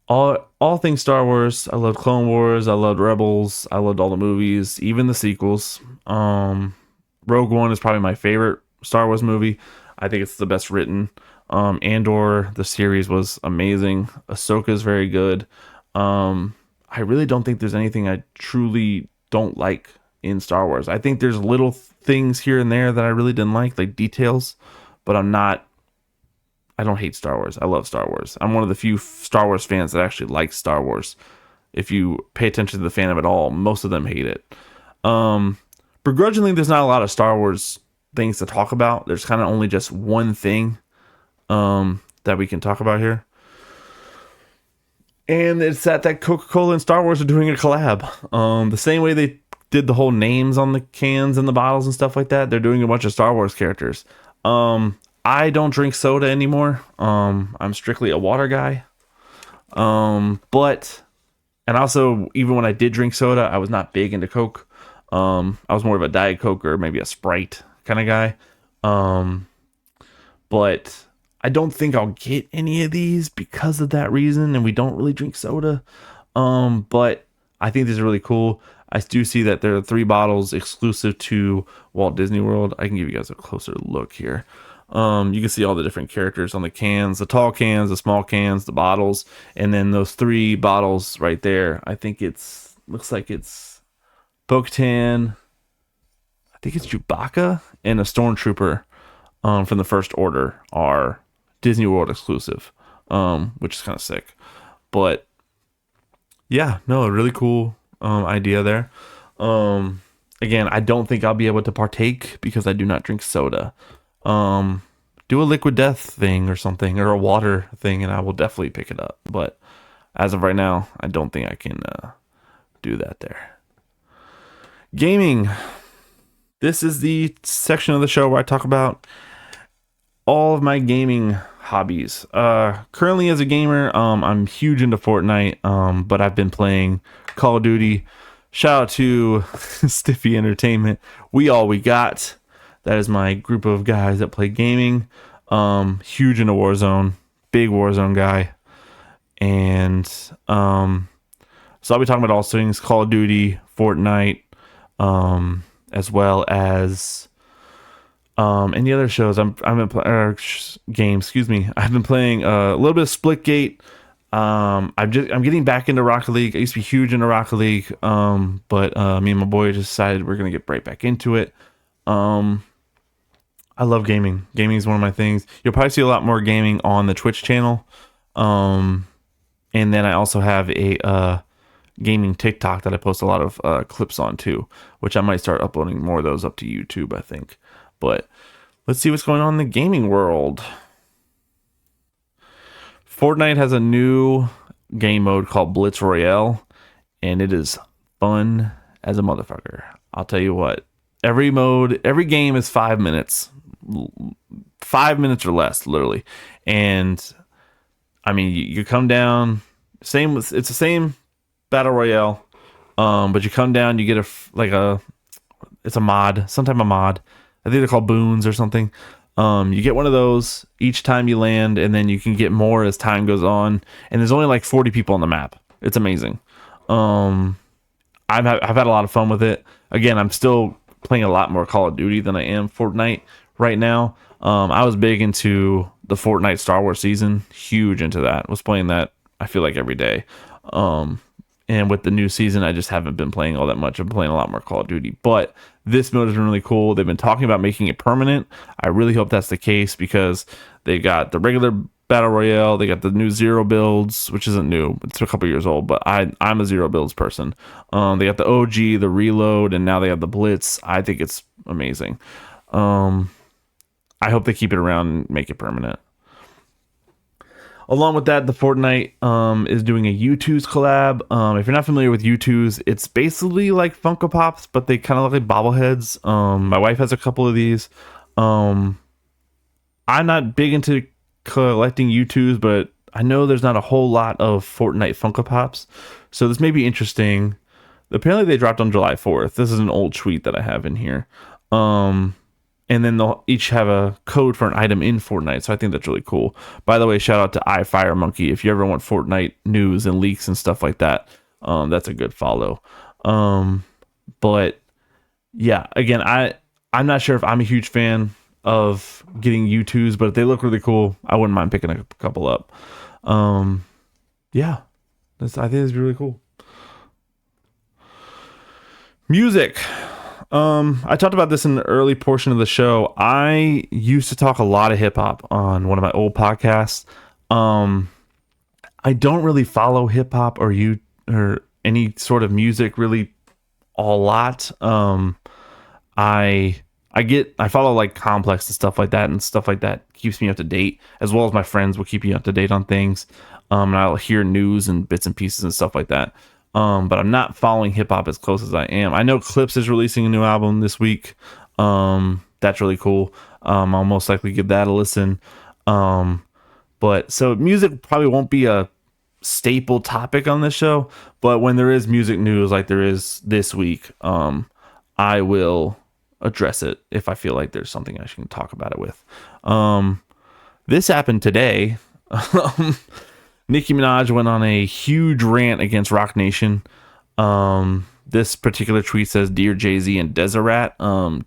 all things Star Wars. I loved Clone Wars. I loved Rebels. I loved all the movies, even the sequels. Rogue One is probably my favorite Star Wars movie. I think it's the best written. Andor, the series was amazing. Ahsoka is very good. I really don't think there's anything I truly don't like in Star Wars. I think there's little things here and there that I really didn't like details, but I don't hate Star Wars. I love Star Wars. I'm one of the few Star Wars fans that actually likes Star Wars. If you pay attention to the fandom at all, most of them hate it. Begrudgingly, there's not a lot of Star Wars things to talk about. There's kind of only just one thing that we can talk about here. And it's that Coca-Cola and Star Wars are doing a collab. The same way they did the whole names on the cans and the bottles and stuff like that, they're doing a bunch of Star Wars characters. I don't drink soda anymore. I'm strictly a water guy. But and also, even when I did drink soda, I was not big into Coke. I was more of a Diet Coke or maybe a Sprite kind of guy. But I don't think I'll get any of these because of that reason, and we don't really drink soda. But I think these are really cool. I do see that there are 3 bottles exclusive to Walt Disney World. I can give you guys a closer look here. You can see all the different characters on the cans, the tall cans, the small cans, the bottles, and then those 3 bottles right there. I think looks like it's Bo-Katan, I think it's Chewbacca, and a Stormtrooper from the First Order are Disney World exclusive, which is kind of sick. But yeah, no, a really cool idea there. Again, I don't think I'll be able to partake because I do not drink soda. Do a liquid death thing or something, or a water thing, and I will definitely pick it up. But as of right now, I don't think I can do that there. Gaming. This is the section of the show where I talk about all of my gaming hobbies. Currently as a gamer, I'm huge into Fortnite, but I've been playing Call of Duty. Shout out to Stiffy Entertainment. We All We Got. That is my group of guys that play gaming. Huge into Warzone. Big Warzone guy. And so I'll be talking about all things Call of Duty, Fortnite, as well as any other shows. I've been games. Excuse me. I've been playing a little bit of Splitgate. I'm getting back into Rocket League. I used to be huge into Rocket League, but me and my boy just decided we're gonna get right back into it. I love gaming. Gaming is one of my things. You'll probably see a lot more gaming on the Twitch channel. And then I also have a gaming TikTok that I post a lot of clips on too, which I might start uploading more of those up to YouTube, I think. But let's see what's going on in the gaming world. Fortnite has a new game mode called Blitz Royale, and it is fun as a motherfucker. I'll tell you what. Every game is 5 minutes. 5 minutes or less, literally. And I mean, you come down, it's the same battle royale, but you come down, you get it's a mod, some type of mod. I think they're called boons or something. You get one of those each time you land, and then you can get more as time goes on. And there's only like 40 people on the map. It's amazing. I've had a lot of fun with it. Again, I'm still playing a lot more Call of Duty than I am Fortnite right now. I was big into the Fortnite Star Wars season, huge into that. Was playing that, I feel like, every day. And with the new season, I just haven't been playing all that much. I'm playing a lot more Call of Duty. But this mode has been really cool. They've been talking about making it permanent. I really hope that's the case because they've got the regular Battle Royale. They got the new Zero builds, which isn't new. It's a couple years old, but I'm a Zero builds person. They got the OG, the Reload, and now they have the Blitz. I think it's amazing. I hope they keep it around and make it permanent. Along with that, the Fortnite is doing a U2's collab. If you're not familiar with U2's, it's basically like Funko Pops, but they kind of look like bobbleheads. My wife has a couple of these. I'm not big into collecting U2's, but I know there's not a whole lot of Fortnite Funko Pops, so this may be interesting. Apparently, they dropped on July 4th. This is an old tweet that I have in here. And then they'll each have a code for an item in Fortnite. So I think that's really cool. By the way, shout out to iFireMonkey. If you ever want Fortnite news and leaks and stuff like that, that's a good follow. But yeah, again, I'm not sure if I'm a huge fan of getting U2s, but if they look really cool, I wouldn't mind picking a couple up. Yeah, I think it's really cool. Music. I talked about this in the early portion of the show. I used to talk a lot of hip hop on one of my old podcasts. I don't really follow hip hop or any sort of music really a lot. I follow like Complex and stuff like that, and stuff like that keeps me up to date, as well as my friends will keep you up to date on things. And I'll hear news and bits and pieces and stuff like that. But I'm not following hip hop as close as I am. I know Clips is releasing a new album this week. That's really cool. I'll most likely give that a listen. But so music probably won't be a staple topic on this show, but when there is music news like there is this week, I will address it if I feel like there's something I can talk about it with. This happened today. Nicki Minaj went on a huge rant against Rock Nation. This particular tweet says, "Dear Jay-Z and Deseret."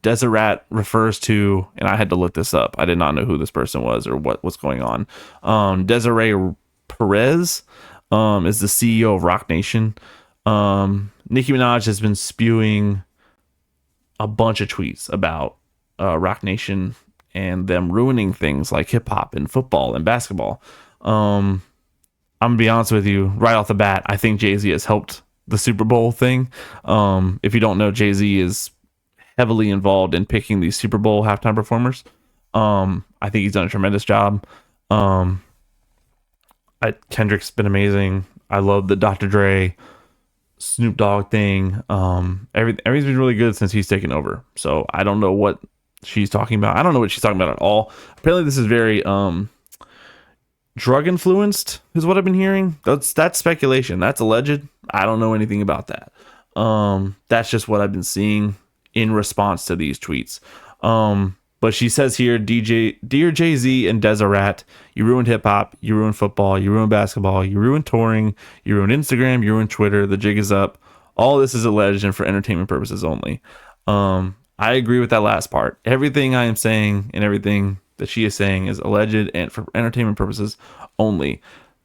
Deseret refers to, and I had to look this up. I did not know who this person was or what was going on. Desiree Perez is the CEO of Rock Nation. Nicki Minaj has been spewing a bunch of tweets about Rock Nation and them ruining things like hip hop and football and basketball. I'm gonna be honest with you right off the bat. I think Jay-Z has helped the Super Bowl thing. If you don't know, Jay-Z is heavily involved in picking these Super Bowl halftime performers. I think he's done a tremendous job. Kendrick's been amazing. I love the Dr. Dre, Snoop Dogg thing. Everything's been really good since he's taken over. So I don't know what she's talking about. I don't know what she's talking about at all. Apparently, this is very drug influenced is what I've been hearing. That's speculation. That's alleged. I don't know anything about that. That's just what I've been seeing in response to these tweets. But she says here, Dear Jay-Z and Deseret, you ruined hip hop, you ruined football, you ruined basketball, you ruined touring, you ruined Instagram, you ruined Twitter, the jig is up. All this is alleged and for entertainment purposes only. I agree with that last part. Everything I am saying and everything that she is saying is alleged and for entertainment purposes only.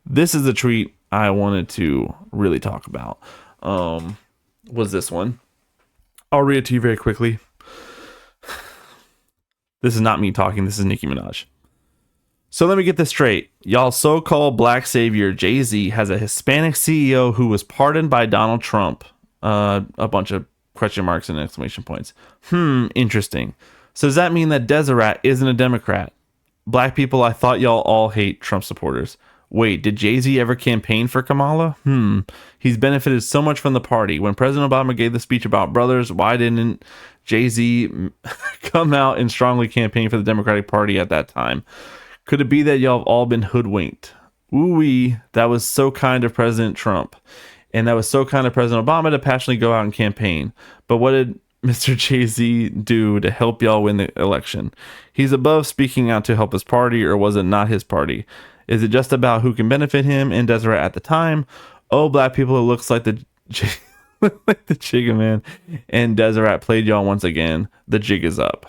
This is the tweet I wanted to really talk about. Was this one. I'll read it to you very quickly. This is not me talking. This is Nicki Minaj. So let me get this straight. Y'all so-called black savior Jay-Z has a Hispanic CEO who was pardoned by Donald Trump. A bunch of question marks and exclamation points. Interesting. So does that mean that Deseret isn't a Democrat? Black people, I thought y'all all hate Trump supporters. Wait, did Jay-Z ever campaign for Kamala? He's benefited so much from the party. When President Obama gave the speech about brothers, why didn't Jay-Z come out and strongly campaign for the Democratic Party at that time? Could it be that y'all have all been hoodwinked? Ooh-wee, that was so kind of President Trump. And that was so kind of President Obama to passionately go out and campaign. But what did Mr. Jay-Z do to help y'all win the election? He's above speaking out to help his party, or was it not his party? Is it just about who can benefit him and Deseret at the time? Oh, black people, it looks like the Jigga Man and Deseret played y'all once again. The jig is up.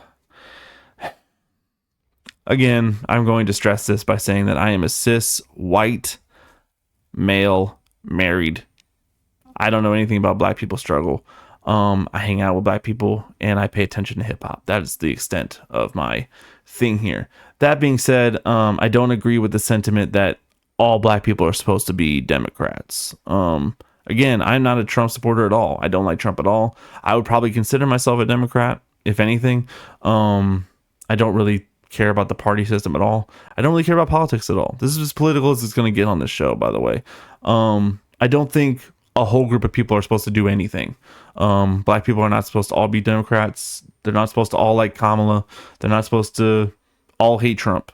Again, I'm going to stress this by saying that I am a cis, white, male, married. I don't know anything about black people's struggle. I hang out with black people and I pay attention to hip hop. That is the extent of my thing here. That being said, I don't agree with the sentiment that all black people are supposed to be Democrats. Again, I'm not a Trump supporter at all. I don't like Trump at all. I would probably consider myself a Democrat, if anything. I don't really care about the party system at all. I don't really care about politics at all. This is as political as it's going to get on this show, by the way. I don't think a whole group of people are supposed to do anything. Black people are not supposed to all be Democrats. They're not supposed to all like Kamala. They're not supposed to all hate Trump.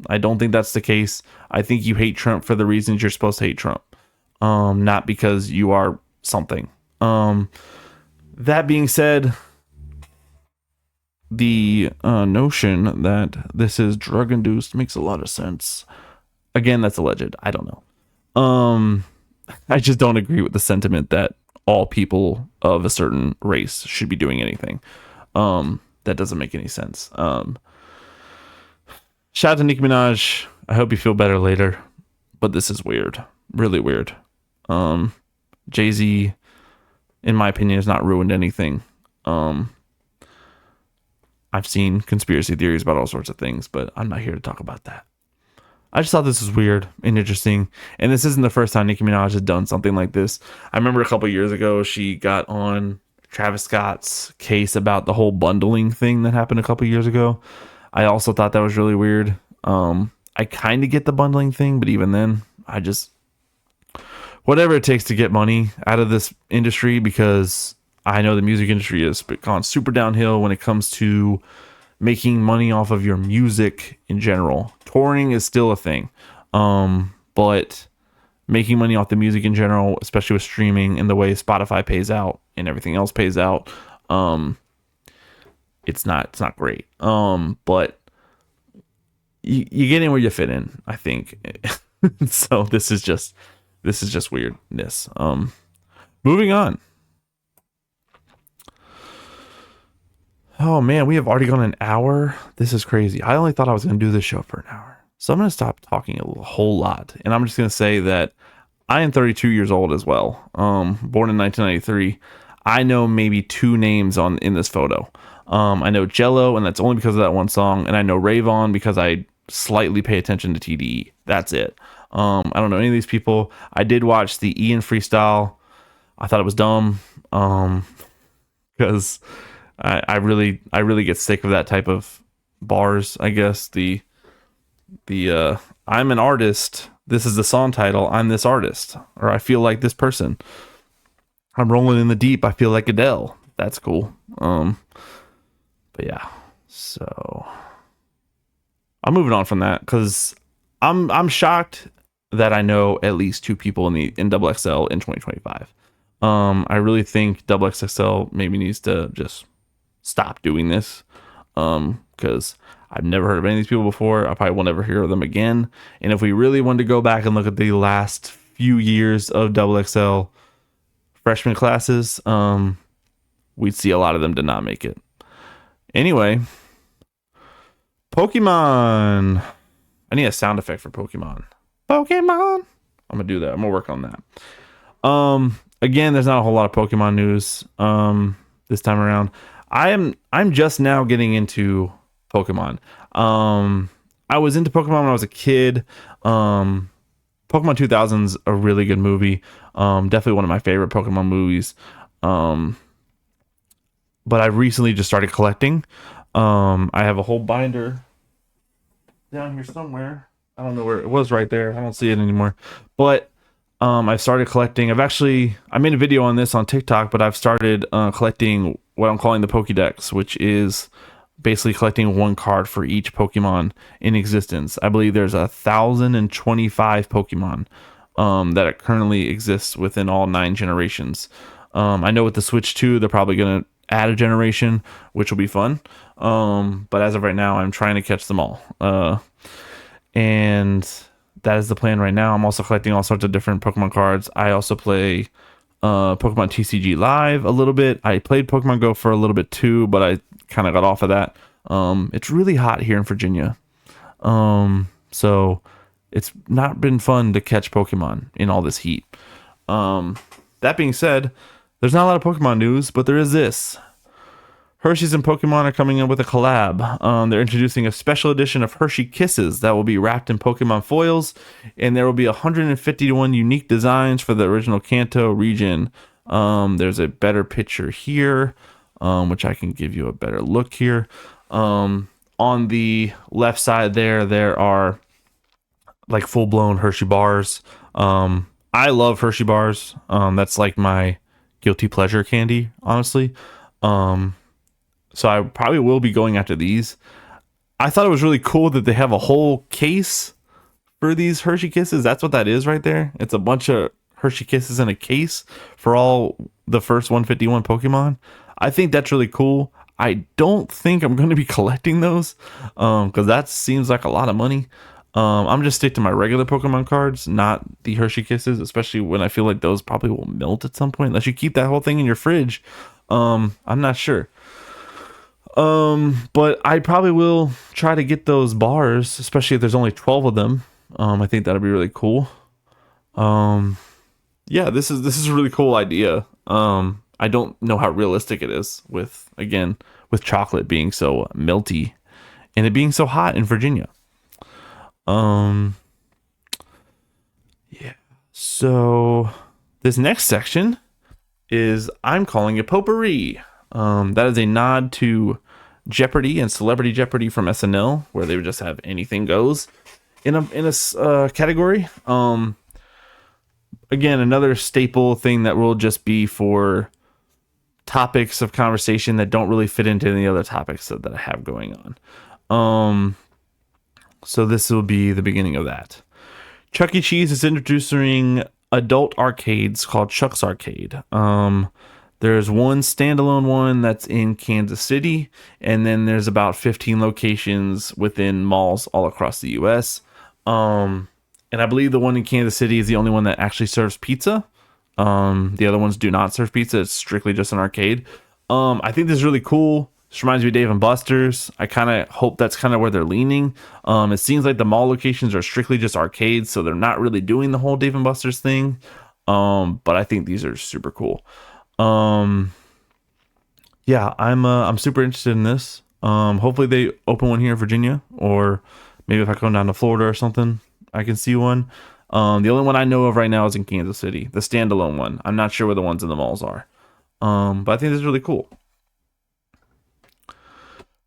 I don't think that's the case. I think you hate Trump for the reasons you're supposed to hate Trump. Not because you are something. That being said, the notion that this is drug induced makes a lot of sense. Again, that's alleged. I don't know. I just don't agree with the sentiment that all people of a certain race should be doing anything. That doesn't make any sense. Shout out to Nicki Minaj. I hope you feel better later. But this is weird. Really weird. Jay-Z, in my opinion, has not ruined anything. I've seen conspiracy theories about all sorts of things, but I'm not here to talk about that. I just thought this was weird and interesting. And this isn't the first time Nicki Minaj has done something like this. I remember a couple years ago, she got on Travis Scott's case about the whole bundling thing that happened a couple years ago. I also thought that was really weird. I kind of get the bundling thing, but even then, I just, whatever it takes to get money out of this industry, because I know the music industry has gone super downhill when it comes to making money off of your music in general. Touring is still a thing, but making money off the music in general, especially with streaming and the way Spotify pays out and everything else pays out, it's not great. But you get in where you fit in, I think. So this is just weirdness. Moving on. Oh man, we have already gone an hour. This is crazy. I only thought I was going to do this show for an hour. So I'm going to stop talking a whole lot. And I'm just going to say that I am 32 years old as well. Born in 1993. I know maybe 2 names in this photo. I know Jello, and that's only because of that one song. And I know Rayvon because I slightly pay attention to TDE. That's it. I don't know any of these people. I did watch the Ian freestyle. I thought it was dumb. Because I really get sick of that type of bars. I guess the I'm an artist. This is the song title. I'm this artist, or I feel like this person. I'm rolling in the deep. I feel like Adele. That's cool. But yeah. So I'm moving on from that because I'm shocked that I know at least 2 people in XXL in 2025. I really think XXL maybe needs to just stop doing this, because I've never heard of any of these people before. I probably will never hear of them again. And if we really wanted to go back and look at the last few years of XXL freshman classes, we'd see a lot of them did not make it. Anyway, Pokemon. I need a sound effect for Pokemon. Pokemon. I'm gonna do that. I'm gonna work on that. Again, there's not a whole lot of Pokemon news this time around. I'm just now getting into Pokemon. I was into Pokemon when I was a kid. Pokemon 2000's a really good movie. Definitely one of my favorite Pokemon movies. But I recently just started collecting. I have a whole binder down here somewhere. I don't know where it was. Right there. I don't see it anymore. But I've started collecting. I made a video on this on TikTok, but I've started collecting what I'm calling the Pokédex, which is basically collecting one card for each Pokemon in existence. I believe there's 1,025 Pokemon that currently exists within all 9 generations. I know with the Switch 2, they're probably going to add a generation, which will be fun. But as of right now, I'm trying to catch them all. And that is the plan right now. I'm also collecting all sorts of different Pokemon cards. I also play Pokemon TCG Live a little bit. I played Pokemon Go for a little bit too, but I kind of got off of that. It's really hot here in Virginia. So it's not been fun to catch Pokemon in all this heat. That being said, there's not a lot of Pokemon news, but there is this. Hershey's and Pokemon are coming in with a collab. They're introducing a special edition of Hershey Kisses that will be wrapped in Pokemon foils, and there will be 151 unique designs for the original Kanto region. There's a better picture here, which I can give you a better look here. On the left side there are like full-blown Hershey bars. I love Hershey bars. That's like my guilty pleasure candy, honestly. So I probably will be going after these. I thought it was really cool that they have a whole case for these Hershey Kisses. That's what that is right there. It's a bunch of Hershey Kisses in a case for all the first 151 Pokemon. I think that's really cool. I don't think I'm going to be collecting those because that seems like a lot of money. I'm just stick to my regular Pokemon cards, not the Hershey Kisses, especially when I feel like those probably will melt at some point unless you keep that whole thing in your fridge. I'm not sure. But I probably will try to get those bars, especially if there's only 12 of them. I think that'll be really cool. Yeah, this is a really cool idea. I don't know how realistic it is with chocolate being so melty and it being so hot in Virginia. Yeah. So this next section is I'm calling it potpourri. That is a nod to Jeopardy and Celebrity Jeopardy from SNL, where they would just have anything goes in a category. Again, another staple thing that will just be for topics of conversation that don't really fit into any other topics that I have going on. So this will be the beginning of that. Chuck E. Cheese is introducing adult arcades called Chuck's Arcade. There's one standalone one that's in Kansas City, and then there's about 15 locations within malls all across the U.S. And I believe the one in Kansas City is the only one that actually serves pizza. The other ones do not serve pizza. It's strictly just an arcade. I think this is really cool. This reminds me of Dave & Buster's. I kind of hope that's kind of where they're leaning. It seems like the mall locations are strictly just arcades, so they're not really doing the whole Dave & Buster's thing. But I think these are super cool. Yeah, I'm super interested in this. Hopefully they open one here in Virginia, or maybe if I come down to Florida or something, I can see one. The only one I know of right now is in Kansas City, the standalone one. I'm not sure where the ones in the malls are. But I think this is really cool.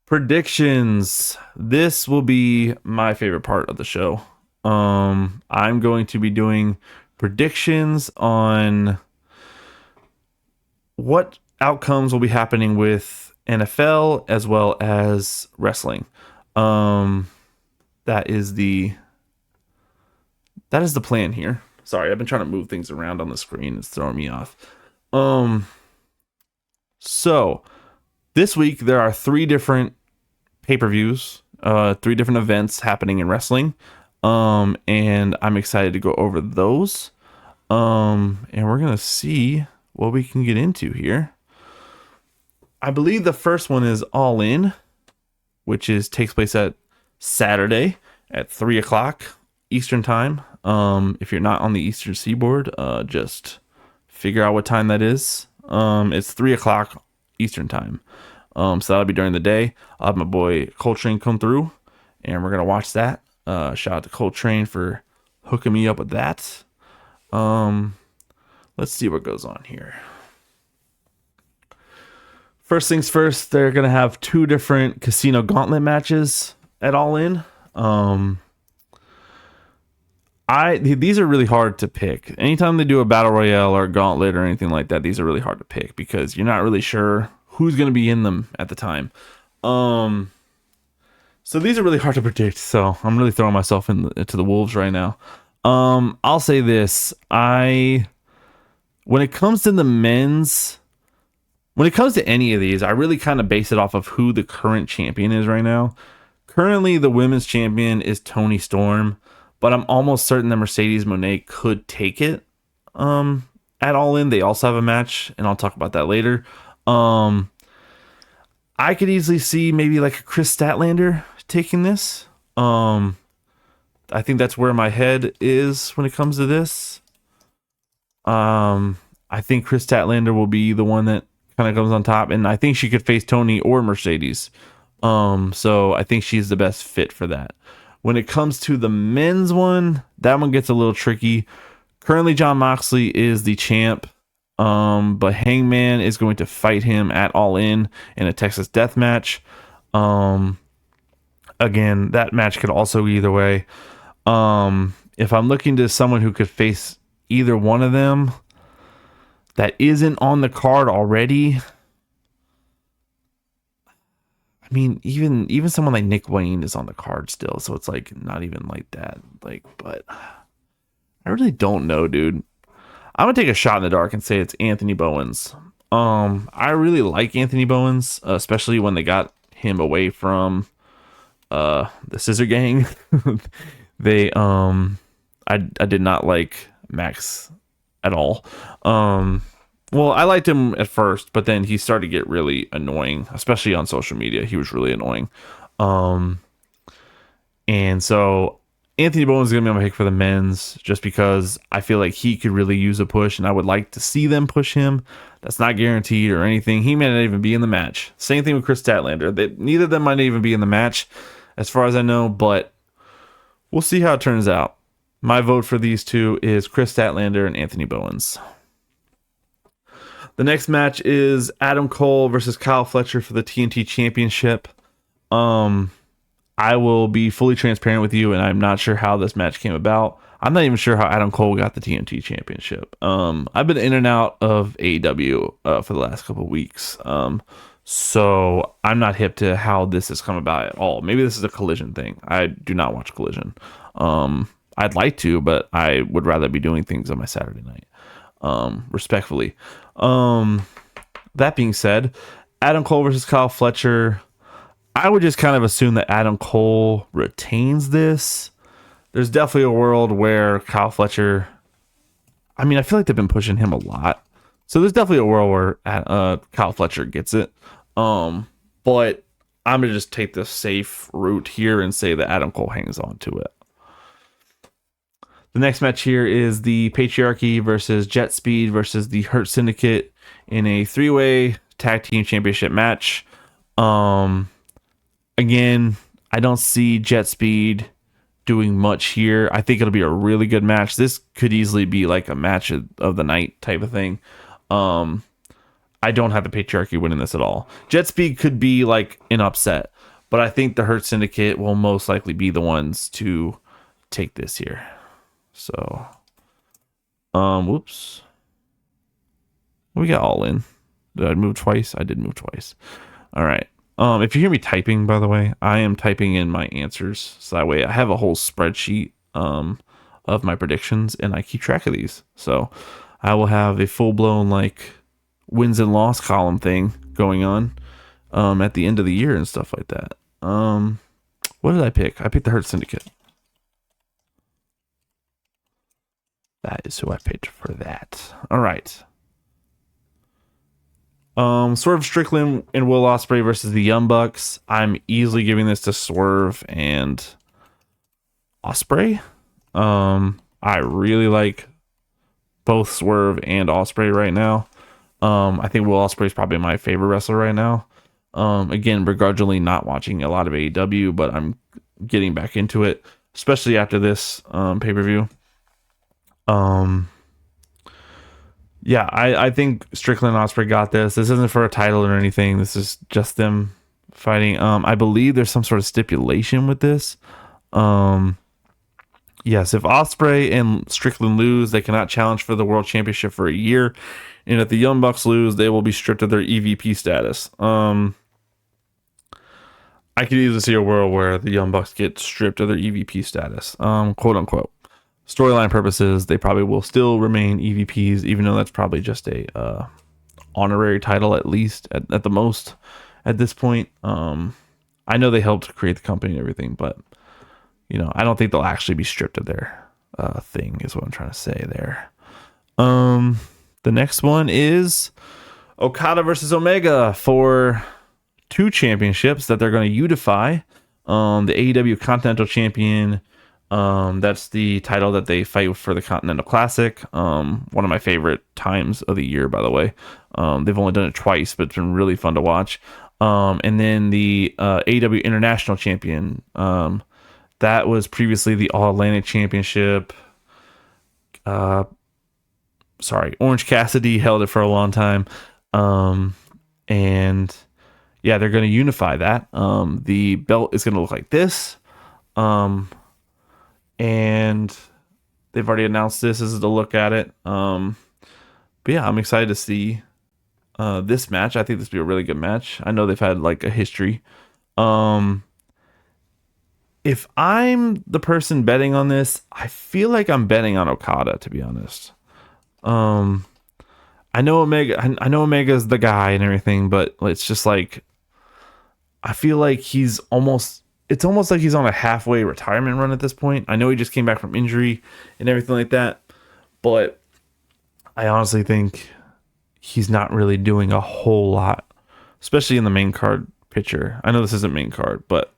Predictions. This will be my favorite part of the show. I'm going to be doing predictions on what outcomes will be happening with NFL as well as wrestling. That is the plan here. Sorry, I've been trying to move things around on the screen. It's throwing me off. So this week there are 3 different pay-per-views, 3 different events happening in wrestling. And I'm excited to go over those. And we're going to see what we can get into here. I believe the first one is All In, which takes place at Saturday at 3:00 Eastern time. If you're not on the Eastern Seaboard, just figure out what time that is. It's 3:00 Eastern time. So that'll be during the day. I'll have my boy Coltrane come through, and we're gonna watch that. Shout out to Coltrane for hooking me up with that. Let's see what goes on here. First things first, they're gonna have 2 different casino gauntlet matches at All In. These are really hard to pick. Anytime they do a battle royale or a gauntlet or anything like that, these are really hard to pick because you're not really sure who's going to be in them at the time. So these are really hard to predict. So I'm really throwing myself into the wolves right now. I'll say this: when it comes to the men's, when it comes to any of these, I really kind of base it off of who the current champion is right now. Currently, the women's champion is Toni Storm, but I'm almost certain that Mercedes Moné could take it at All In. They also have a match, and I'll talk about that later. I could easily see maybe like a Chris Statlander taking this. I think that's where my head is when it comes to this. I think Chris Statlander will be the one that kind of comes on top, and I think she could face Tony or Mercedes. So I think she's the best fit for that. When it comes to the men's one, that one gets a little tricky. Currently, Jon Moxley is the champ, but Hangman is going to fight him at All In a Texas Death Match. Again, that match could also go either way. If I'm looking to someone who could face either one of them that isn't on the card already, I mean, even someone like Nick Wayne is on the card still, so it's like not even like that. Like, but I really don't know, dude. I'm gonna take a shot in the dark and say it's Anthony Bowens. I really like Anthony Bowens, especially when they got him away from the Scissor Gang. They I did not like Max at all. Well, I liked him at first, but then he started to get really annoying, especially on social media. He was really annoying. And so Anthony Bowens is going to be my pick for the men's just because I feel like he could really use a push, and I would like to see them push him. That's not guaranteed or anything. He may not even be in the match. Same thing with Chris Statlander. Neither of them might even be in the match as far as I know, but we'll see how it turns out. My vote for these two is Chris Statlander and Anthony Bowens. The next match is Adam Cole versus Kyle Fletcher for the TNT Championship. I will be fully transparent with you, and I'm not sure how this match came about. I'm not even sure how Adam Cole got the TNT Championship. I've been in and out of AEW for the last couple of weeks. So I'm not hip to how this has come about at all. Maybe this is a Collision thing. I do not watch Collision. I'd like to, but I would rather be doing things on my Saturday night. Respectfully. That being said, Adam Cole versus Kyle Fletcher, I would just kind of assume that Adam Cole retains this. There's definitely a world where Kyle Fletcher, I mean, I feel like they've been pushing him a lot. So there's definitely a world where Kyle Fletcher gets it. But I'm going to just take the safe route here and say that Adam Cole hangs on to it. The next match here is the Patriarchy versus Jet Speed versus the Hurt Syndicate in a 3-way tag team championship match. Again, I don't see Jet Speed doing much here. I think it'll be a really good match. This could easily be like a match of the night type of thing. I don't have the Patriarchy winning this at all. Jet Speed could be like an upset, but I think the Hurt Syndicate will most likely be the ones to take this here. So, whoops. We got All In. Did I move twice? I did move twice. All right. If you hear me typing, by the way, I am typing in my answers. So that way I have a whole spreadsheet of my predictions, and I keep track of these. So I will have a full-blown like wins and loss column thing going on at the end of the year and stuff like that. What did I pick? I picked the Hurt Syndicate. That is who I picked for that. All right. Swerve Strickland and Will Ospreay versus the Young Bucks. I'm easily giving this to Swerve and Ospreay. I really like both Swerve and Ospreay right now. I think Will Ospreay is probably my favorite wrestler right now. Again, begrudgingly not watching a lot of AEW, but I'm getting back into it, especially after this pay-per-view. Yeah, I think Strickland and Ospreay got this. This isn't for a title or anything. This is just them fighting. I believe there's some sort of stipulation with this. Yes, if Ospreay and Strickland lose, they cannot challenge for the World Championship for a year. And if the Young Bucks lose, they will be stripped of their EVP status. I could easily see a world where the Young Bucks get stripped of their EVP status, quote unquote. Storyline purposes, they probably will still remain EVPs, even though that's probably just a honorary title, at least at the most at this point. I know they helped create the company and everything, but I don't think they'll actually be stripped of their thing, is what I'm trying to say there. The next one is Okada versus Omega for 2 championships that they're going to unify. The AEW Continental Champion That's the title that they fight for the Continental Classic. One of my favorite times of the year, by the way. They've only done it twice, but it's been really fun to watch. And then the AEW International Champion. That was previously the All Atlantic Championship. Orange Cassidy held it for a long time. And yeah, they're going to unify that. The belt is going to look like this. And they've already announced this. This is the look at it. But yeah, I'm excited to see this match. I think this will be a really good match. I know they've had like a history. If I'm the person betting on this, I feel like I'm betting on Okada, to be honest. I know Omega's the guy and everything, but it's just like I feel like it's almost like he's on a halfway retirement run at this point. I know he just came back from injury and everything like that, but I honestly think he's not really doing a whole lot, especially in the main card picture. I know this isn't main card, but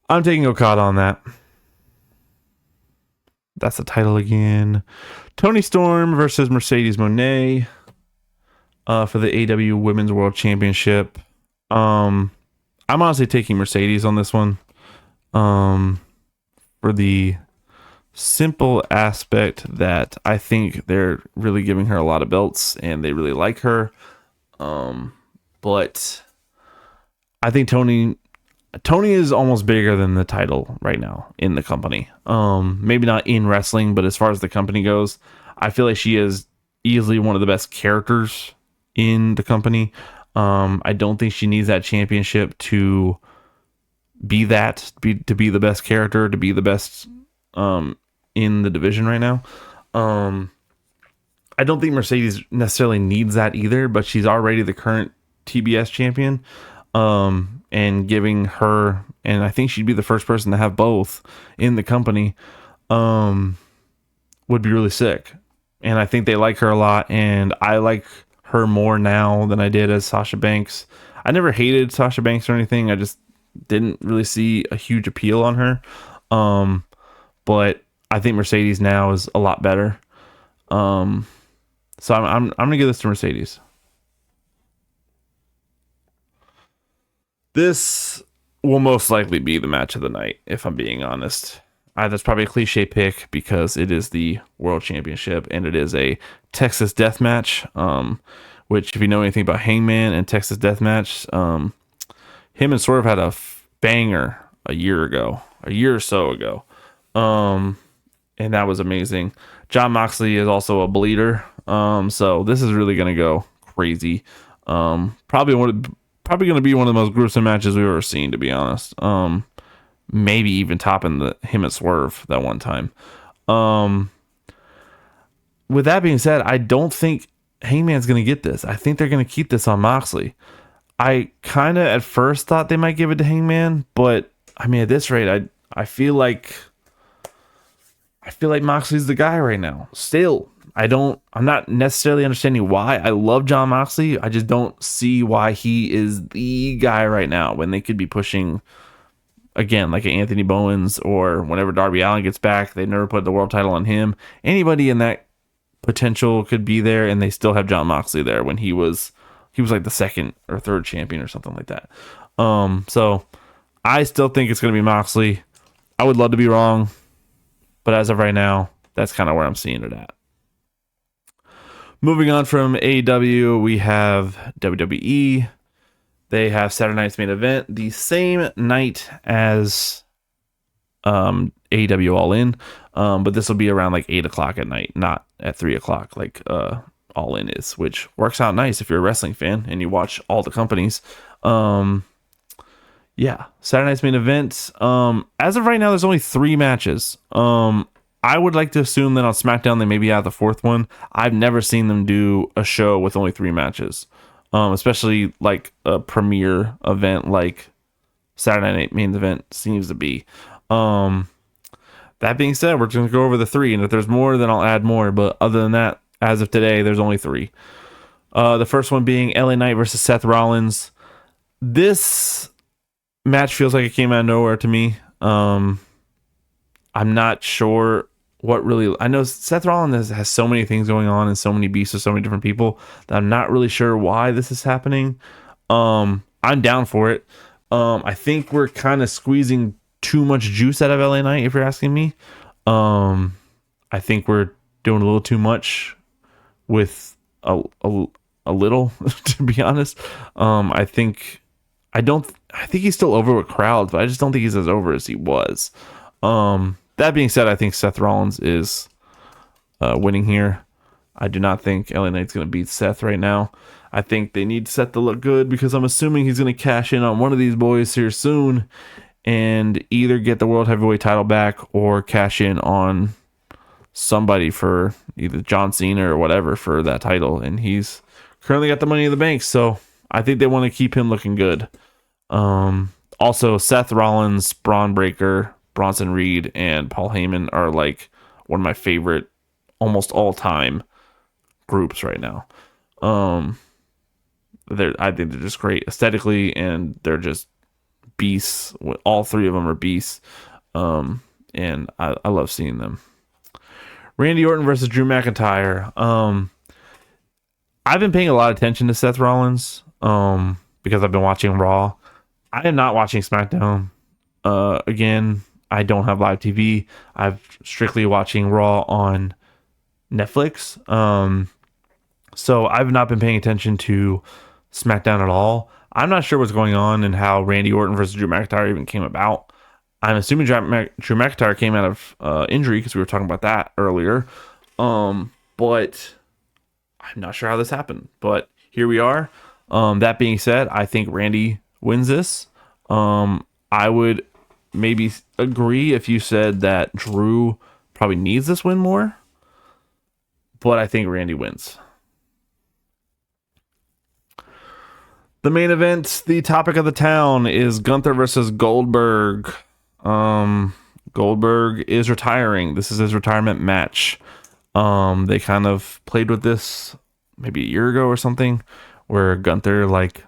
I'm taking Okada on that. That's the title again. Toni Storm versus Mercedes Moné for the AEW Women's World Championship. I'm honestly taking Mercedes on this one. For the simple aspect that I think they're really giving her a lot of belts and they really like her. But I think Toni is almost bigger than the title right now in the company. Maybe not in wrestling, but as far as the company goes, I feel like she is easily one of the best characters in the company. I don't think she needs that championship to be the best character, to be the best in the division right now. I don't think Mercedes necessarily needs that either, but she's already the current TBS champion. And giving her, and I think she'd be the first person to have both in the company, would be really sick. And I think they like her a lot, and I like her more now than I did as Sasha Banks. I never hated Sasha Banks or anything. I just didn't really see a huge appeal on her. But I think Mercedes now is a lot better. So I'm gonna give this to Mercedes. This will most likely be the match of the night, if I'm being honest. That's probably a cliche pick because it is the World Championship and it is a Texas Death Match. Which, if you know anything about Hangman and Texas Death Match, him and Swerve had a banger a year or so ago. And that was amazing. Jon Moxley is also a bleeder. So this is really gonna go crazy. Probably going to be one of the most gruesome matches we've ever seen, to be honest. Maybe even topping him and Swerve that one time. With that being said, I don't think Hangman's going to get this. I think they're going to keep this on Moxley. I kind of at first thought they might give it to Hangman, but I mean, at this rate, I feel like Moxley's the guy right now. Still, I'm not necessarily understanding why. I love Jon Moxley. I just don't see why he is the guy right now when they could be pushing, again, like an Anthony Bowens, or whenever Darby Allin gets back, they never put the world title on him. Anybody in that potential could be there, and they still have Jon Moxley there when he was like the second or third champion or something like that. So I still think it's going to be Moxley. I would love to be wrong, but as of right now, that's kind of where I'm seeing it at. Moving on from AEW, we have WWE. They have Saturday night's main event the same night as AEW All In, but this will be around like 8 o'clock at night, not at 3 o'clock like All In is, which works out nice if you're a wrestling fan and you watch all the companies. Yeah, Saturday night's main event. As of right now, there's only 3 matches. I would like to assume that on SmackDown they maybe have the 4th one. I've never seen them do a show with only 3 matches, especially like a premiere event like Saturday night main event seems to be. That being said, we're just going to go over the 3, and if there's more, then I'll add more. But other than that, as of today, there's only 3. The first one being LA Knight versus Seth Rollins. This match feels like it came out of nowhere to me. I'm not sure what really. I know Seth Rollins has so many things going on and so many beasts with so many different people that I'm not really sure why this is happening. I'm down for it. I think we're kind of squeezing too much juice out of LA Knight, if you're asking me. I think we're doing a little too much with a little, to be honest. I think he's still over with crowds, but I just don't think he's as over as he was. That being said, I think Seth Rollins is winning here. I do not think LA Knight's going to beat Seth right now. I think they need Seth to look good because I'm assuming he's going to cash in on one of these boys here soon and either get the World Heavyweight title back or cash in on somebody for either John Cena or whatever for that title. And he's currently got the Money in the Bank, so I think they want to keep him looking good. Also, Seth Rollins, Braun Breaker, Bronson Reed, and Paul Heyman are like one of my favorite almost all-time groups right now. I think they're just great aesthetically, and they're just beasts. All three of them are beasts, and I love seeing them. Randy Orton versus Drew McIntyre. I've been paying a lot of attention to Seth Rollins because I've been watching Raw. I am not watching SmackDown. Again, I don't have live TV. I'm strictly watching Raw on Netflix. So I've not been paying attention to SmackDown at all. I'm not sure what's going on and how Randy Orton versus Drew McIntyre even came about. I'm assuming Drew McIntyre came out of injury because we were talking about that earlier. But I'm not sure how this happened. But here we are. That being said, I think Randy wins this. I would maybe agree if you said that Drew probably needs this win more. But I think Randy wins. The main event, the topic of the town, is Gunther versus Goldberg. Goldberg is retiring. This is his retirement match. They kind of played with this maybe a year ago or something, where Gunther like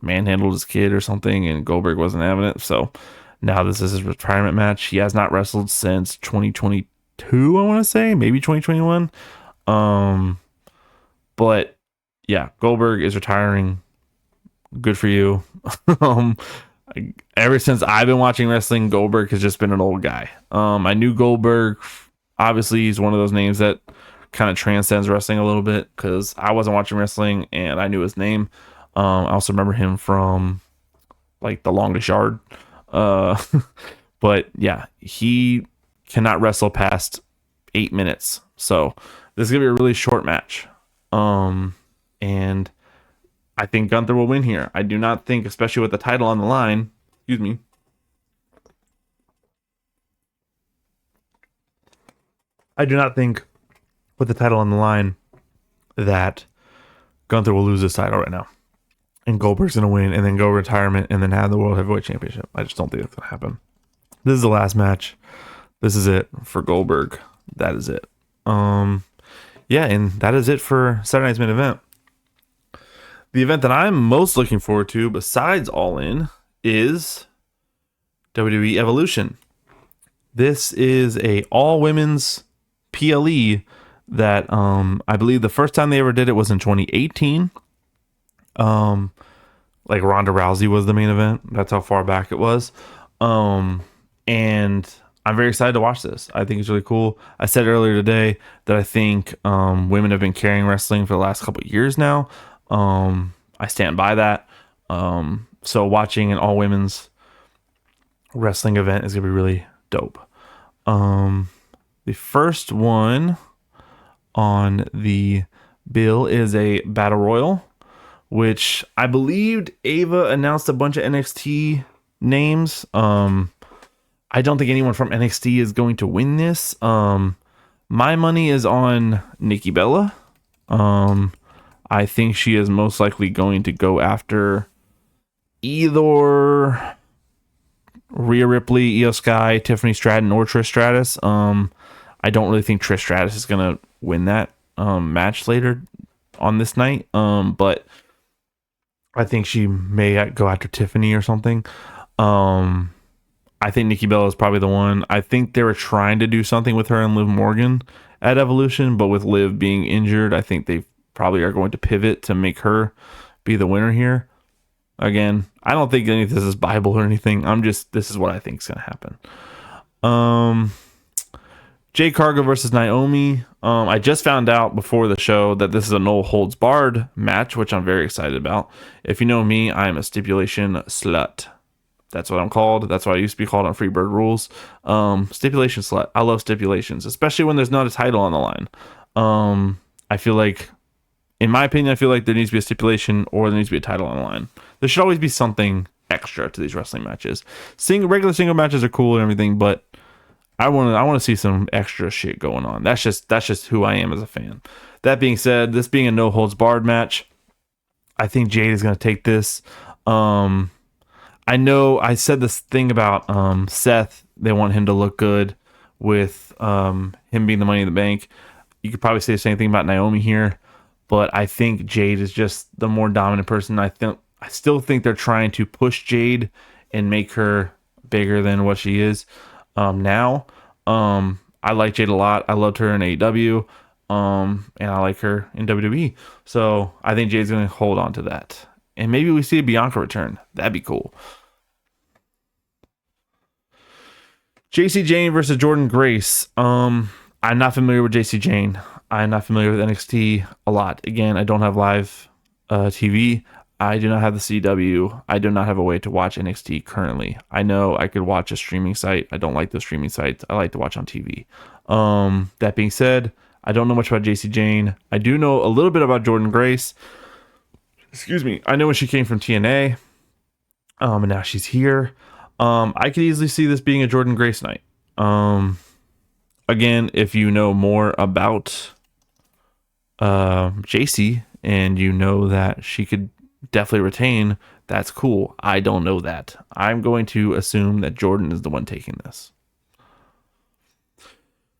manhandled his kid or something, and Goldberg wasn't having it. So now this is his retirement match. He has not wrestled since 2022, I want to say, maybe 2021. But yeah, Goldberg is retiring. Good for you. Ever since I've been watching wrestling, Goldberg has just been an old guy. I knew Goldberg. Obviously, he's one of those names that kind of transcends wrestling a little bit because I wasn't watching wrestling and I knew his name. I also remember him from like The Longest Yard. But yeah, he cannot wrestle past 8 minutes. So this is going to be a really short match. And I think Gunther will win here. I do not think, especially with the title on the line, excuse me. I do not think with the title on the line that Gunther will lose this title right now. And Goldberg's going to win and then go retirement and then have the World Heavyweight Championship. I just don't think that's going to happen. This is the last match. This is it for Goldberg. That is it. Yeah, and that is it for Saturday night's main event. The event that I'm most looking forward to, besides All In, is WWE Evolution. This is a all-women's PLE that I believe the first time they ever did it was in 2018. Like Ronda Rousey was the main event. That's how far back it was. And I'm very excited to watch this. I think it's really cool. I said earlier today that I think women have been carrying wrestling for the last couple of years now. I stand by that. So watching an all women's wrestling event is going to be really dope. The first one on the bill is a battle royal, which I believed Ava announced a bunch of NXT names. I don't think anyone from NXT is going to win this. My money is on Nikki Bella. I think she is most likely going to go after either Rhea Ripley, Io Sky, Tiffany Stratton, or Trish Stratus. I don't really think Trish Stratus is going to win that match later on this night. But I think she may go after Tiffany or something. I think Nikki Bella is probably the one. I think they were trying to do something with her and Liv Morgan at Evolution, but with Liv being injured, I think they probably are going to pivot to make her be the winner here. Again, I don't think any of this is Bible or anything. This is what I think is going to happen. Jade Cargill versus Naomi. I just found out before the show that this is a no holds barred match, which I'm very excited about. If you know me, I'm a stipulation slut. That's what I'm called. That's what I used to be called on Freebird Rules. Stipulation slut. I love stipulations, especially when there's not a title on the line. I feel like, in my opinion, I feel like there needs to be a stipulation or there needs to be a title on the line. There should always be something extra to these wrestling matches. Regular single matches are cool and everything, but I want to see some extra shit going on. That's just who I am as a fan. That being said, this being a no holds barred match, I think Jade is going to take this. I know I said this thing about Seth. They want him to look good with him being the Money in the Bank. You could probably say the same thing about Naomi here, but I think Jade is just the more dominant person. I still think they're trying to push Jade and make her bigger than what she is now. I like Jade a lot. I loved her in AEW, and I like her in WWE. So I think Jade's going to hold on to that. And maybe we see a Bianca return. That'd be cool. JC Jane versus Jordan Grace. I'm not familiar with JC Jane. I'm not familiar with NXT a lot. Again, I don't have live TV. I do not have the CW. I do not have a way to watch NXT currently. I know I could watch a streaming site. I don't like those streaming sites. I like to watch on TV. That being said, I don't know much about JC Jane. I do know a little bit about Jordan Grace. Excuse me. I know when she came from TNA. And now she's here. I could easily see this being a Jordan Grace night. Again, if you know more about JC and you know that she could definitely retain, that's cool. I don't know that. I'm going to assume that Jordan is the one taking this.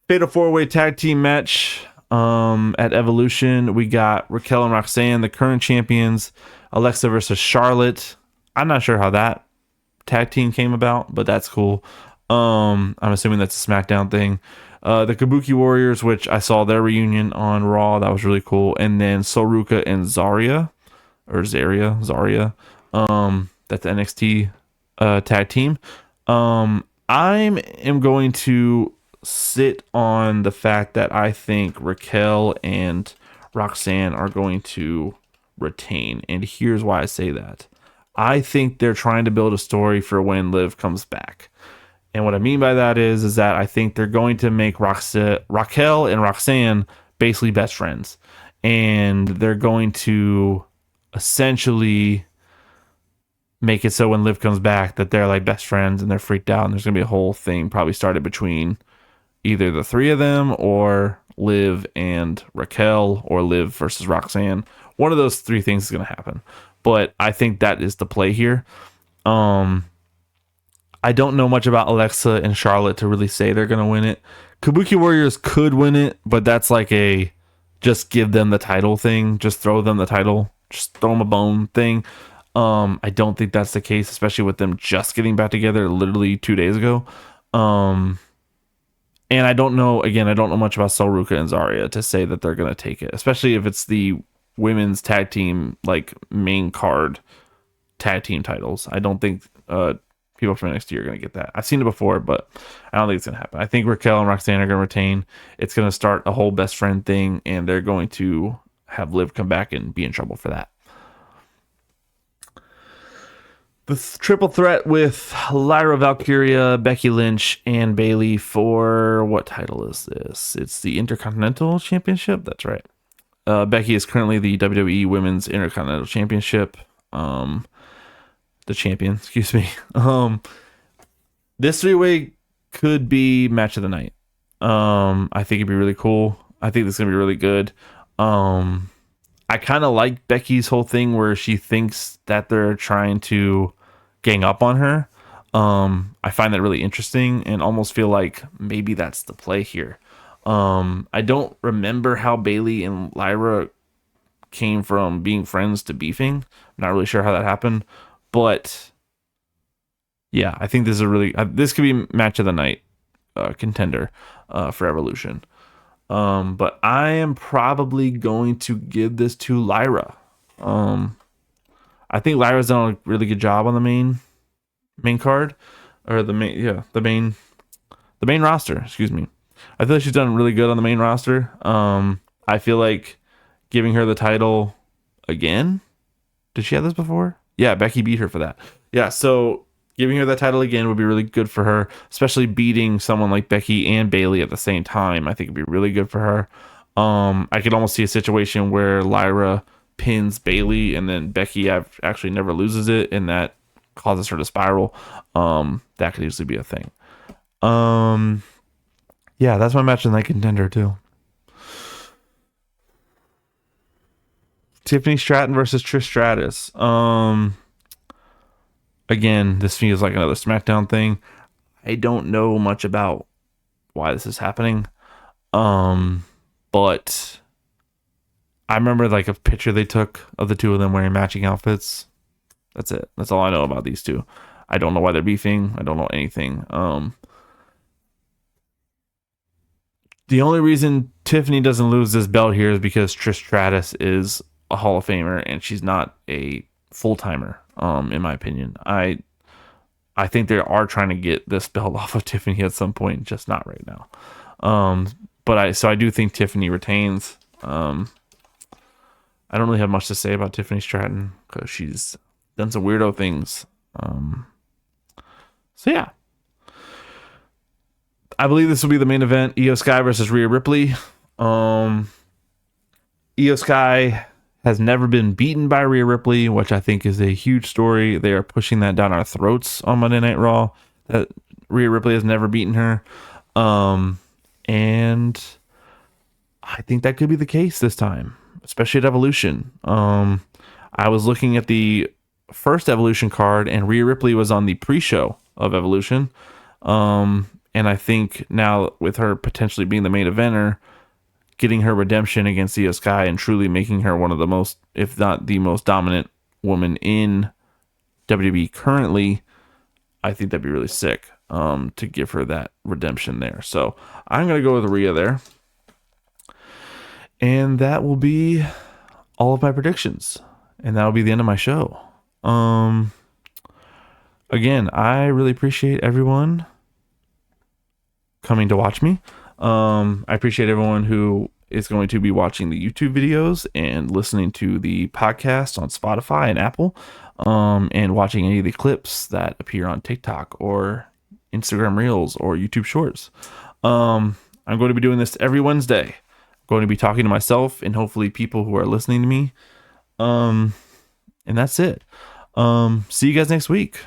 Fatal 4-way tag team match at Evolution. We got Raquel and Roxanne, the current champions. Alexa versus Charlotte. I'm not sure how that tag team came about, but that's cool. I'm assuming that's a SmackDown thing. The Kabuki Warriors, which I saw their reunion on Raw. That was really cool. And then Soruka and Zarya. That's the NXT tag team. I am going to sit on the fact that I think Raquel and Roxanne are going to retain. And here's why I say that. I think they're trying to build a story for when Liv comes back. And what I mean by that is that I think they're going to make Raquel and Roxanne basically best friends. And they're going to essentially make it so when Liv comes back that they're like best friends and they're freaked out. And there's going to be a whole thing probably started between either the three of them or Liv and Raquel or Liv versus Roxanne. One of those three things is going to happen. But I think that is the play here. I don't know much about Alexa and Charlotte to really say they're going to win it. Kabuki Warriors could win it, but that's like a just give them the title thing. Just throw them the title. Just throw them a bone thing. I don't think that's the case, especially with them just getting back together literally 2 days ago. And I don't know much about Soruka and Zarya to say that they're going to take it, especially if it's the women's tag team, like main card tag team titles. I don't think people from NXT are going to get that. I've seen it before, but I don't think it's going to happen. I think Raquel and Roxanne are going to retain. It's going to start a whole best friend thing, and they're going to have Liv come back and be in trouble for that. The triple threat with Lyra Valkyria, Becky Lynch, and Bayley for what title is this? It's the Intercontinental Championship. That's right. Becky is currently the WWE Women's Intercontinental Championship. The champion, excuse me. This three-way could be match of the night. I think it'd be really cool. I think this is gonna be really good. I kind of like Becky's whole thing where she thinks that they're trying to gang up on her. I find that really interesting and almost feel like maybe that's the play here. I don't remember how Bayley and Lyra came from being friends to beefing. I'm not really sure how that happened, but Yeah, I think this is a really this could be match of the night contender for Evolution. But I am probably going to give this to Lyra. I think Lyra's done a really good job on the main card, or the main roster. Excuse me. I feel like she's done really good on the main roster. I feel like giving her the title again. Did she have this before? Yeah, Becky beat her for that. Yeah, so giving her that title again would be really good for her, especially beating someone like Becky and Bayley at the same time. I think it'd be really good for her. I could almost see a situation where Lyra pins Bayley and then Becky actually never loses it, and that causes her to spiral. That could easily be a thing. Yeah, that's my match of the night contender too. Tiffany Stratton versus Trish Stratus. Again, this feels like another SmackDown thing. I don't know much about why this is happening. But I remember like a picture they took of the two of them wearing matching outfits. That's it. That's all I know about these two. I don't know why they're beefing. I don't know anything. The only reason Tiffany doesn't lose this belt here is because Trish Stratus is a Hall of Famer and she's not a full timer. In my opinion, I think they are trying to get this belt off of Tiffany at some point, just not right now. But I do think Tiffany retains. I don't really have much to say about Tiffany Stratton because she's done some weirdo things. So yeah, I believe this will be the main event: Io Sky versus Rhea Ripley. Io Sky has never been beaten by Rhea Ripley, which I think is a huge story. They are pushing that down our throats on Monday Night Raw, that Rhea Ripley has never beaten her. And I think that could be the case this time, especially at Evolution. I was looking at the first Evolution card, and Rhea Ripley was on the pre-show of Evolution. And I think now with her potentially being the main eventer, getting her redemption against Io Sky and truly making her one of the most, if not the most dominant woman in WWE currently, I think that'd be really sick to give her that redemption there. So I'm going to go with Rhea there. And that will be all of my predictions. And that will be the end of my show. Again, I really appreciate everyone coming to watch me. I appreciate everyone who is going to be watching the YouTube videos and listening to the podcast on Spotify and Apple, and watching any of the clips that appear on TikTok or Instagram Reels or YouTube Shorts. I'm going to be doing this every Wednesday. I'm going to be talking to myself and hopefully people who are listening to me. And that's it. See you guys next week.